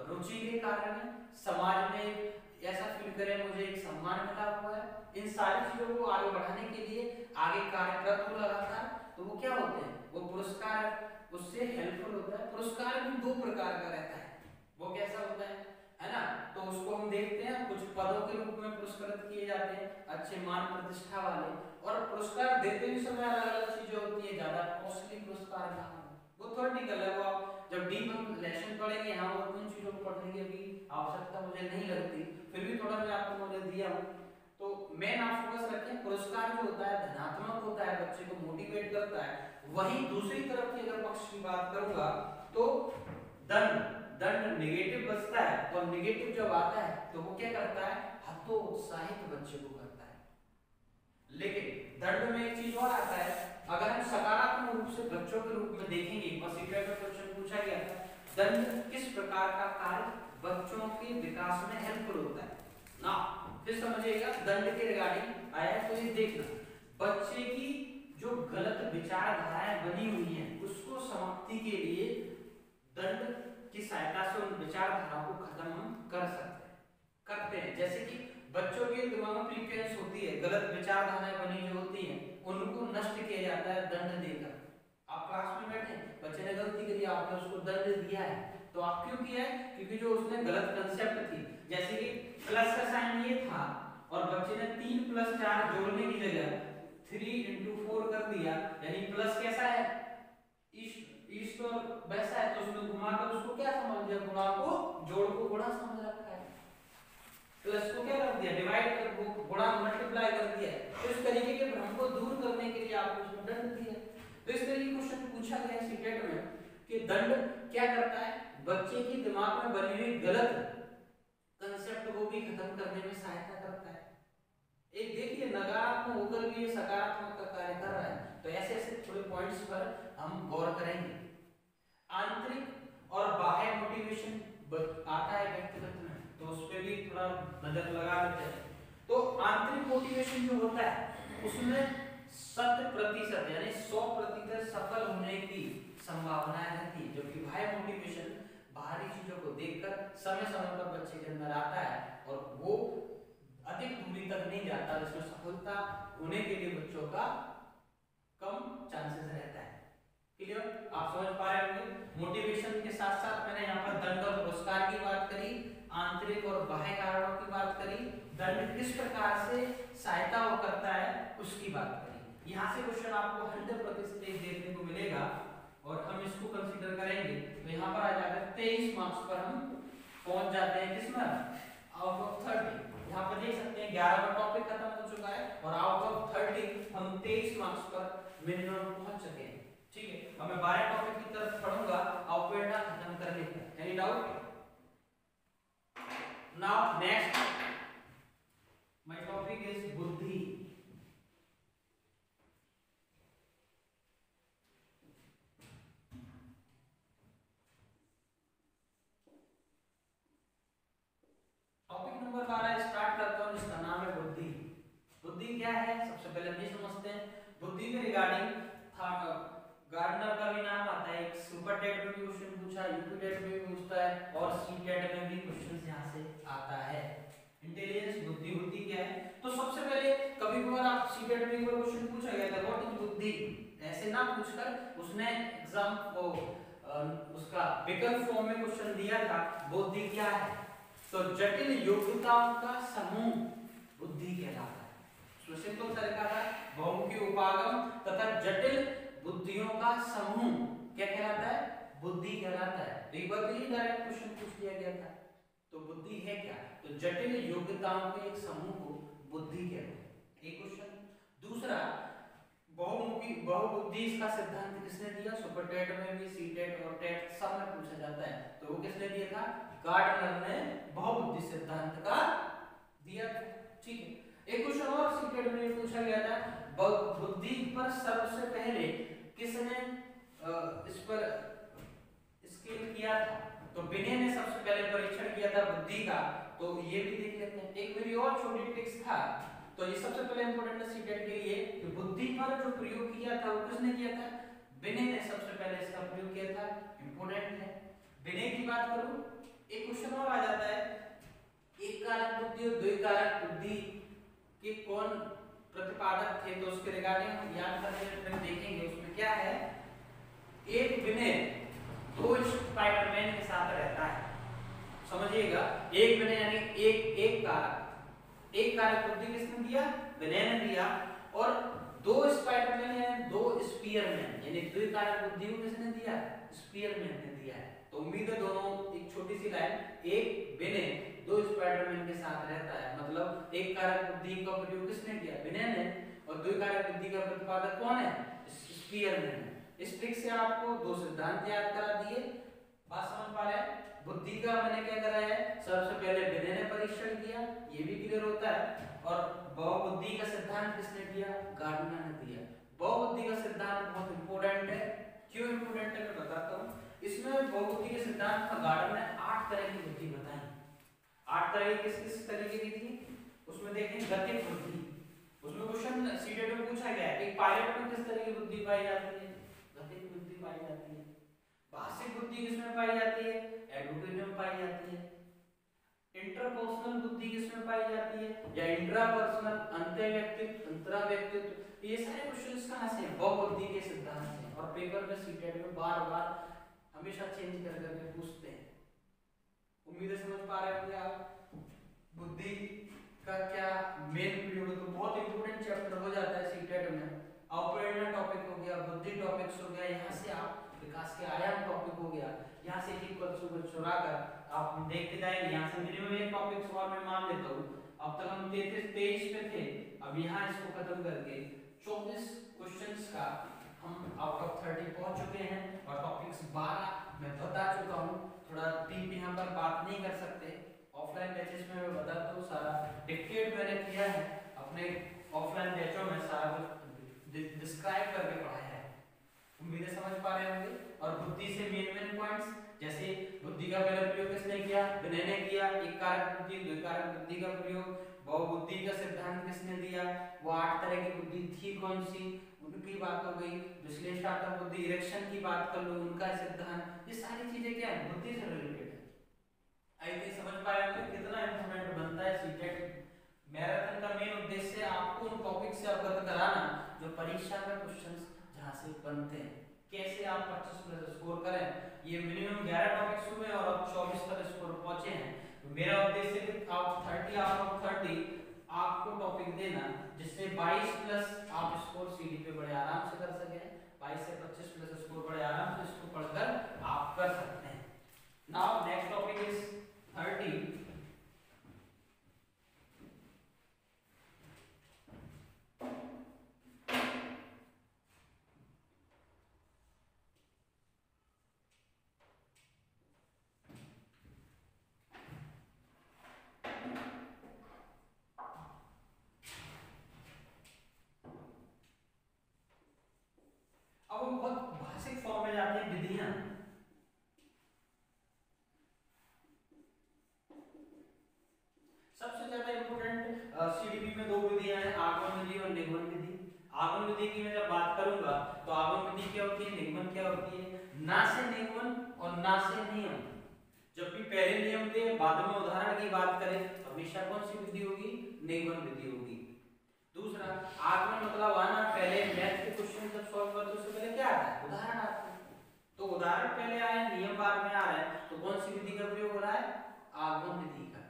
रुचि के कार्य में, समाज में ऐसा फील करे मुझे एक सम्मान मिला हुआ है। इन सारी चीजों को आगे बढ़ाने के लिए आगे कार्यरत हो लगातार। तो वो क्या होते हैं, वो पुरस्कार उससे हेल्पफुल होता है। पुरस्कार भी 2 प्रकार का रहता है। वो कैसा होता है ना, तो उसको हम देखते हैं। कुछ पदों के रूप में पुरस्कृत किए जाते हैं, अच्छे मान प्रतिष्ठा वाले, और पुरस्कार देते भी समय अलग अलग चीजें होती है। ज्यादा कॉस्टली पुरस्कार का वो थ्योरेटिकल है, वो आप जब डीप हम लेसन पढ़ेंगे यहाँ वो उन चीजों को पढ़ने की अभी आवश्यकता मुझे नहीं लगती, फिर भी थोड़ा मैं आपको नॉलेज दिया हूँ। तो मेन आप फोकस रखें, पुरस्कार जो होता है धनात्मक होता है, बच्चे को मोटिवेट करता है। वहीं दूसरी तरफ की अगर पक्ष की बात करूंगा तो दंड नेगेटिव बचता है, और नेगेटिव जब आता है तो वो क्या करता है, हतोत्साहित बच्चे को करता है। लेकिन दंड में एक चीज और आता है, अगर हम सकारात्मक रूप से बच्चों के रूप में देखेंगे, बस इधर का क्वेश्चन पूछा गया था, दंड किस प्रकार का कार्य बच्चों के विकास में हेल्पफुल होता है ना। फिर समझिएगा दंड के रिगार्डिंग आया तो ये देखना, बच्चे की जो गलत विचारधाराएं बनी हुई हैं उसको समाप्ति के लिए दंड की सहायता से उन विचारधाराओं को खत्म हम करते हैं। जैसे कि बच्चों के दिमाग में प्रीफेरेंस होती है, गलत विचारधाराएं बनी जो होती हैं उनको नष्ट किया जाता है दंड देकर। आप क्लास में बैठे, बच्चे ने गलती करी, आपने उसको दंड दिया है, तो आप क्यों किया है? क्योंकि जो उसने गलत कंसेप्ट थी, जैसे कि प्लस का साइन ये था और बच्चे ने 3 + 4 जोड़ने की जगह 3 × 4 कर दिया, यानी प्लस कैसा है, ईस्ट और वैसा है, तो उसने घुमाकर उसको क्या समझ दिया, गुणा को जोड़ को गुणा समझ रखा है, प्लस को क्या कर दिया, डिवाइड कर गुणा मल्टीप्लाई कर दिया। तो इस तरीके के भ्रम को दूर करने के लिए आपको उसमें दंड दिया। तो इस तरीके क्वेश्चन पूछा गया सीटेट में कि दंड क्या करता है, बच्चे के दिमाग में बनी हुई गलत कंसेप्ट को भी खत्म करने में सहायता करता है। एक देखिए नकारात्मक होकर भी ये सकारात्मक का कार्य कर रहा है। तो ऐसे ऐसे थोड़े पॉइंट्स पर हम गौर करेंगे। आंतरिक और बाह्य मोटिवेशन आता है व्यक्तिगत में, तो उस पे भी थोड़ा नजर लगा लेते हैं। तो आंतरिक मोटिवेशन जो होता है उसमें 100% यानी 100% सफल होने की संभावना रहती है, जबकि बाह्य मोटिवेशन बाहरी चीजों को देखकर समय समय पर बच्चे के अंदर आता है और वो अधिक दूरी तक नहीं जाता, जिसमें सफलता होने के लिए बच्चों का कम चांसेस रहता है। क्लियर? आप समझ पा रहे होंगे। मोटिवेशन के साथ साथ मैंने यहाँ पर दंड और पुरस्कार की बात करी, आंतरिक और बाह्य कारणों की बात करी, दंड किस प्रकार से सहायता वो करता है उसकी बात करी। यहाँ से क्वेश्चन आपको 100% देखने को मिलेगा और हम इसको कंसीडर करेंगे। तो यहाँ पर आ जाकर 23 मार्क्स पर हम पहुंच जाते हैं, किसमें, आउट ऑफ 30। यहाँ पर देख सकते हैं 11वां टॉपिक खत्म हो चुका है और आउट ऑफ 30 हम 23 मार्क्स पर मिनिमम पहुंच चुके हैं। ठीक है, अब मैं 12 टॉपिक की तरफ पढ़ूंगा ऑपरेटर खत्म करने का। Any doubt? Now next my topic is बुद्धि। टॉपिक नंबर 12 स्टार्ट करता हूं, जिसका नाम है बुद्धि। बुद्धि क्या है सबसे पहले हम ये समझते हैं। बुद्धि के रिगार्डिंग गार्डनर का भी नाम आता है, एक सुपर टेट में भी क्वेश्चन पूछा, यूपी टेट में भी पूछता है और सी टेट में भी क्वेश्चन यहां से आता है। इंटेलिजेंस बुद्धि, बुद्धि क्या है? तो सबसे पहले कभी कभार आप सी टेट में एक बार क्वेश्चन पूछा गया था व्हाट इज बुद्धि, ऐसे ना पूछकर उसने एग्जाम को उसका विकल्प फॉर्म में क्वेश्चन दिया था, बुद्धि क्या है? तो जटिल योग्यताओं का समूह बुद्धि कहलाता है। सिंपल तरीका था, बहुमुखी उपागम तथा जटिल बुद्धियों का समूह क्या कहलाता है? बुद्धि कहलाता है। तो एक बार भी डायरेक्ट क्वेश्चन पूछ लिया गया था। तो बुद्धि है क्या? तो जटिल योग्यताओं के एक समूह को बुद्धि कहते हैं। एक क्वेश्चन। दूसरा, बहुमुखी बहुबुद्धि इसका सिद्धांत किसने दिया? सुपर टेट में भी, सी टेट और टेट सब में पूछा जाता है। तो वो किसने दिया था? गार्डनर ने बहुबुद्धि सिद्धांत का दिया था। ठीक है, एक क्वेश्चन और सी टेट में पूछा गया था, बुद्धि पर सबसे पहले किसने इस पर स्केल किया था? तो बिने ने सबसे पहले परीक्षण किया था बुद्धि का। तो ये भी देख लेते हैं। एक मेरी और छोटी ट्रिक्स था, तो ये सबसे पहले इंपॉर्टेंट है सीटेट के लिए कि बुद्धि पर जो प्रयोग किया था वो किसने किया था? बिने ने सबसे पहले इसका प्रयोग किया था। इंपॉर्टेंट है। बिने की बात करूं, एक क्वेश्चन और आ जाता है, एक कारक बुद्धि और द्विकारक बुद्धि के कौन प्रतिपादक थे? तो उसके रिगार्डिंग हम याद करने में देखेंगे। उसमें क्या है, एक विनय दो स्पाइडरमैन के साथ रहता है। समझिएगा, एक विनय यानी एक कारक बुद्धि किसने दिया? विनय ने दिया। और दो स्पाइडरमैन यानी दो स्पीयरमैन यानी द्विकारक बुद्धि को किसने दिया? स्पीयरमैन ने दिया है। तो उम्मीद है दोनों, एक छोटी सी लाइन, एक विनय दो स्पाइडरमैन के साथ रहता है, मतलब एक कारक बुद्धि का प्रयोग किसने किया? विनय ने। और द्विकारक बुद्धि का प्रतिपादक कौन है? स्पीयरमैन। इस ट्रिक से आपको दो सिद्धांत याद करा दिए। बात समझ पा रहे हैं? बुद्धि का मैंने क्या करा है, सबसे पहले विनय ने परीक्षण किया, ये भी क्लियर होता है। और बहुबुद्धि का सिद्धांत किसने दिया? गार्डनर ने दिया। बहुबुद्धि का सिद्धांत बहुत इंपॉर्टेंट है। क्यों इंपॉर्टेंट है मैं बताता हूँ। इसमें बहुबुद्धि के सिद्धांत का गार्डनर ने 8 तरह की बुद्धि बताई। 8 तरह की किस तरीके की थी? उसमें देखें गतिक बुद्धि, उसमें क्वेश्चन सीटेट में पूछा गया है, एक पायलट में किस तरह की बुद्धि पाई जाती है? गतिक बुद्धि पाई जाती है। भाषिक बुद्धि किसमें पाई जाती है? एडवोकेट में पाई जाती है। इंटरपर्सनल बुद्धि किसमें पाई जाती है? या इंट्रापर्सनल, अंतर्व्यक्तित्व, इंट्राव्यक्तित्व। ये सारे क्वेश्चंस कहां से हैं? बहुबुद्धि के सिद्धांत से। और पेपर में सीटेट में बार-बार हमेशा चेंज कर करके पूछते हैं। उम्मीद है समझ पा रहे होंगे आप। बुद्धि का क्या मेन प्रयोग है, तो बहुत इंपॉर्टेंट चैप्टर हो जाता है सीटेट में। अवप्रेरणा टॉपिक हो गया, बुद्धि टॉपिक्स हो गया, यहाँ से आप विकास के आयाम टॉपिक हो गया, यहाँ से इक्वल्स को चुरा कर आप देखते जाएंगे। यहाँ से मिनिमम एक टॉपिक और मैं मान लेता हूँ। अब तक हम 23 पे थे, अब यहाँ इसको खत्म करके 24 क्वेश्चंस का हम आउट ऑफ 30 पहुंच चुके हैं और टॉपिक्स 12 मैं बता चुका हूँ। थोड़ा डीप यहाँ पर बात नहीं कर सकते, ऑफलाइन बैचेस में मैं बताता हूँ। सारा डिक्टेट मैंने किया है अपने ऑफलाइन बैचों में, सारा कुछ डिस्क्राइब करके पढ़ाया है। उम्मीद है समझ पा रहे होंगे। और बुद्धि से मेन पॉइंट्स, जैसे बुद्धि का पहला प्रयोग किसने किया, विनय ने किया। एक कारक बुद्धि, दो कारक बुद्धि का प्रयोग। बहुबुद्धि का सिद्धांत किसने दिया, वो 8 तरह की बुद्धि थी कौन सी, उनकी बात हो गई। विश्लेषणात्मक बुद्धि, इरेक्शन की बात कर लो, उनका सिद्धांत। ये सारी चीजें क्या है, बुद्धि से रिलेटेड है। आई थिंक समझ पाए होंगे कितना इंपॉर्टेंट बनता है सीटेट। मैराथन का मेन उद्देश्य आपको उन टॉपिक से अवगत कराना जो परीक्षा में क्वेश्चंस जहां से बनते हैं, कैसे आप 25+ स्कोर करें। ये मिनिमम 11 टॉपिक्स हुए और अब 24 तक स्कोर पहुंचे हैं। तो मेरा उद्देश्य है कि आप 30 आउट ऑफ 30 आपको टॉपिक देना, जिससे 22+ आप स्कोर सीडी पे बड़े आराम से कर सकें। 22 से 25+ स्कोर बड़े आराम से इसको पढ़कर आप कर सकते हैं। Now next topic is 30। अब हम बहुत भाषिक फॉर्म में जाते हैं, विधियां। सबसे ज्यादा इंपॉर्टेंट सीडीपी में 2 विधियां हैं, आगमन विधि और निगमन विधि। आगमन विधि की मैं जब बात करूंगा तो आगमन विधि क्या होती है, निगमन क्या होती है। ना से निगमन और ना से नियम। जब भी पहले नियम दे बाद में उदाहरण की बात करें, हमेशा कौन सी विधि होगी, निगमन विधि होगी। दूसरा, आगमन मतलब आना, पहले मैथ के क्वेश्चन जब सॉल्व करते उससे पहले क्या आता है, उदाहरण आता है। तो उदाहरण पहले आए, नियम बाद में आ रहा है, तो कौन सी विधि का प्रयोग हो रहा है, आगमन विधि का।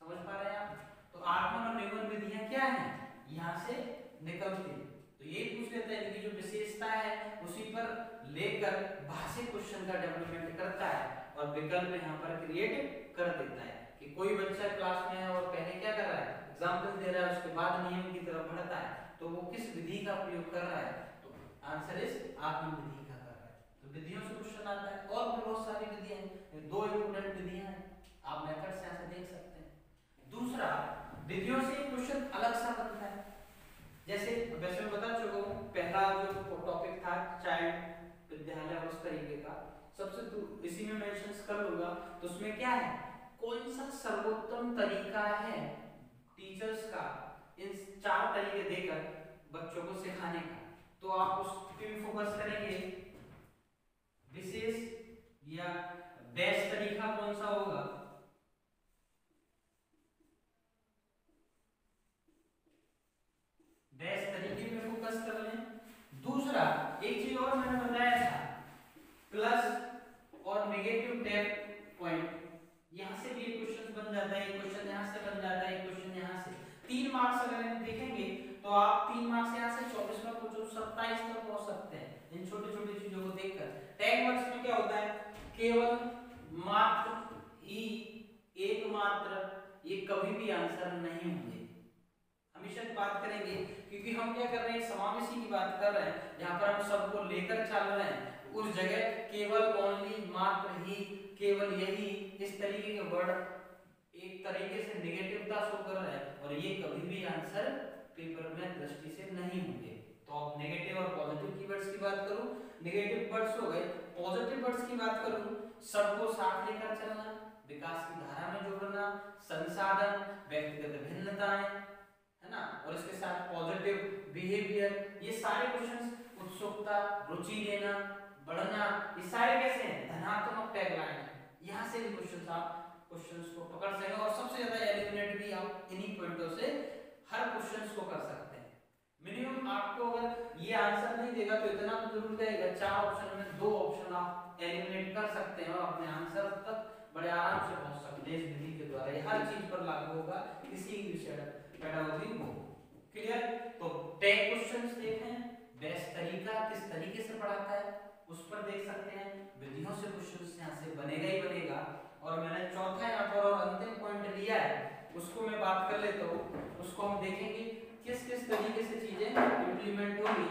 समझ पा रहे हैं आप। तो आगमन और निगमन विधियां क्या हैं, यहाँ से निकलती है। तो ये पूछ लेते हैं कि जो विशेषता है उसी पर लेकर भाषिक क्वेश्चन का डेवलपमेंट करता है और विकल्प यहाँ पर क्रिएट कर देता है कि कोई बच्चा क्लास में है और पहले क्या कर रहा है, एग्जाम्पल दे रहा है, उसके बाद नियम की तरफ बढ़ता है, तो वो किस विधि का प्रयोग कर रहा है, तो आंसर इज आगमन विधि का कर रहा है। तो विधियों से क्वेश्चन आता है और भी बहुत सारी विधियां हैं, 2 इंपॉर्टेंट विधियां हैं, आप मेथड से यहाँ से देख सकते हैं। दूसरा, विधियों से क्वेश्चन अलग सा बनता है। जैसे वैसे मैं बता चुका हूँ, पहला जो टॉपिक था चाइल्ड विद्यालय और उस तरीके का, सबसे इसी में मेंशन कर लूंगा। तो उसमें क्या है, कौन सा सर्वोत्तम तरीका है टीचर्स का इन 4 तरीके देकर बच्चों को सिखाने का। तो आप उस पे फोकस करेंगे, विशेष या बेस्ट तरीका कौन सा होगा, बेस्ट तरीके पे फोकस कर लें। दूसरा, एक चीज और मैंने बताया था, प्लस और नेगेटिव टैग पॉइंट, यहां से भी एक क्वेश्चन बन जाता है, एक क्वेश्चन यहां से बन जाता है, एक क्वेश्चन यहां से। 3 मार्क्स अगर हम देखेंगे तो आप 3 मार्क्स यहां से 24 में पूछो, 27 तक पहुंच सकते हैं इन छोटी छोटी चीजों को देखकर। टैग वर्ड्स में क्या होता है, केवल, मात्र, ही, एकमात्र, ये कभी भी आंसर नहीं होंगे। हमेशा बात करेंगे क्योंकि हम क्या कर रहे हैं, समावेशी की बात कर रहे हैं, जहां पर हम सबको लेकर चल रहे हैं। उस जगह केवल, ओनली, मात्र, ही, केवल, यही, इस तरीके के वर्ड एक तरीके से नेगेटिवता शो कर रहे हैं और ये कभी भी आंसर पेपर में दृष्टि से नहीं होंगे। तो अब नेगेटिव और पॉजिटिव कीवर्ड्स की बात करूं, नेगेटिव वर्ड्स हो गए, पॉजिटिव वर्ड्स की बात करूं, सबको साथ लेकर चलना, विकास की धारा में जोड़ना, संसाधन, व्यक्तिगत भिन्नताएं, है ना, और इसके साथ पॉजिटिव बिहेवियर, ये सारे क्वेश्चंस, उत्सुकता, रुचि लेना, बढ़ना, ये सारे कैसे हैं, धनात्मक टैगलाइन है। यहां से भी क्वेश्चंस को पकड़ सकेंगे और सबसे ज्यादा एलिमिनेट भी आप इन्हीं पॉइंटों से हर क्वेश्चंस को कर सकते हैं। मिनिमम आपको अगर ये आंसर नहीं देगा तो इतना तो जरूर देगा, 4 ऑप्शन में 2 ऑप्शन आप एलिमिनेट कर सकते हैं और अपने आंसर तक बड़े आराम से पहुंच सकते हैं इस विधि के द्वारा। ये हर चीज पर लागू होगा किसी इंग्लिश पेडागोजी को। क्लियर? तो टैग क्वेश्चंस देखें, बेस्ट तरीका किस तरीके से पढ़ाता है उस पर देख सकते हैं। विधियों से क्वेश्चंस यहाँ से बनेगा ही बनेगा। और मैंने चौथा यहाँ पर और अंतिम पॉइंट लिया है, उसको मैं बात कर लेता हूँ। उसको हम देखेंगे किस किस तरीके से चीजें इंप्लीमेंट होगी,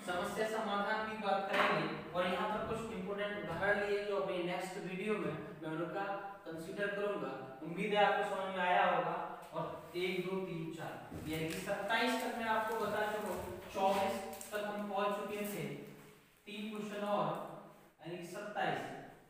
समस्या समाधान की बात करेंगे। और यहाँ पर कुछ इंपोर्टेंट उदाहरण लिए जो अभी नेक्स्ट वीडियो में मैं उनका कंसीडर करूंगा। उम्मीद है आपको समझ में आया होगा। और 1 2 3 4 यानी कि 27 तक मैं आपको बता चुका हूँ, 24 तक हम पहुंच चुके थे। 3 क्वेश्चन और यानी कि 27,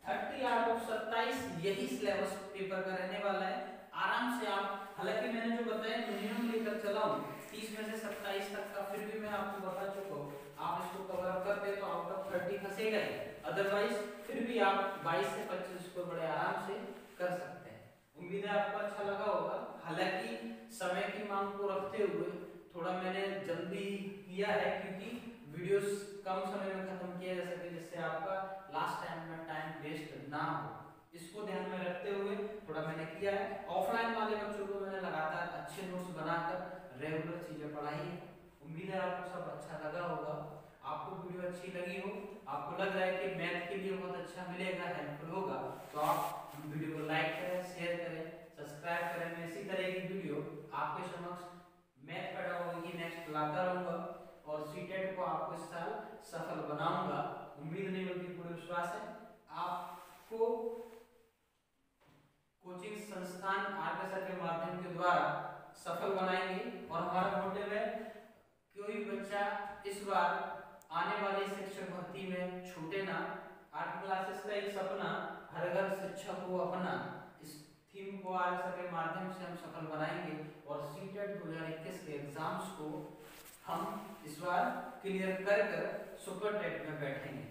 30 आउट ऑफ 27 यही सिलेबस पेपर का रहने वाला है। आराम से आप, हालांकि मैंने जो बताया मिनिमम लेकर चला हूँ 30 में से 27 तक का, फिर भी मैं आपको बता चुका हूँ आप इसको कवर अप करते तो आउट ऑफ 30 फंसेगा ही। अदरवाइज फिर भी आप 22 से 25 को बड़े आराम से कर सकते हैं। उम्मीद है आपको अच्छा लगा होगा। हालांकि समय की मांग को रखते हुए थोड़ा मैंने जल्दी किया है, क्योंकि वीडियोस कम समय में खत्म किया जा सके, जिससे आपका लास्ट टाइम में टाइम वेस्ट ना हो। इसको ध्यान में रखते हुए थोड़ा मैंने किया है। ऑफलाइन वाले बच्चों को मैंने लगातार अच्छे नोट्स बनाकर रेगुलर चीजें पढ़ाई है। उम्मीद है आपको सब अच्छा लगा होगा। आपको वीडियो अच्छी लगी हो, आपको लग रहा है कि मैथ के लिए बहुत अच्छा मिलेगा, हेल्पफुल होगा, तो आप वीडियो को लाइक करें, शेयर करें, सब्सक्राइब करें। मैं इसी तरह की वीडियो आपके समक्ष मैथ पेडागोजी नेक्स्ट लाता रहूंगा और सीटेट को आपको इस साल सफल बनाऊंगा। उम्मीद नहीं बल्कि पूरा विश्वास है आपको कोचिंग संस्थान आगे सर के माध्यम के द्वारा सफल बनाएंगे। और हमारा मोटिव है कोई बच्चा इस बार आने वाली शिक्षक भर्ती में छूटे ना। 8 क्लासेस का एक सपना, हर घर शिक्षक हो अपना, इस थीम को आगे सर के माध्यम से हम सफल बनाएंगे। और सीटेट 2021 के एग्जाम्स को हम इस बार क्लियर कर सुपर टेट में बैठेंगे।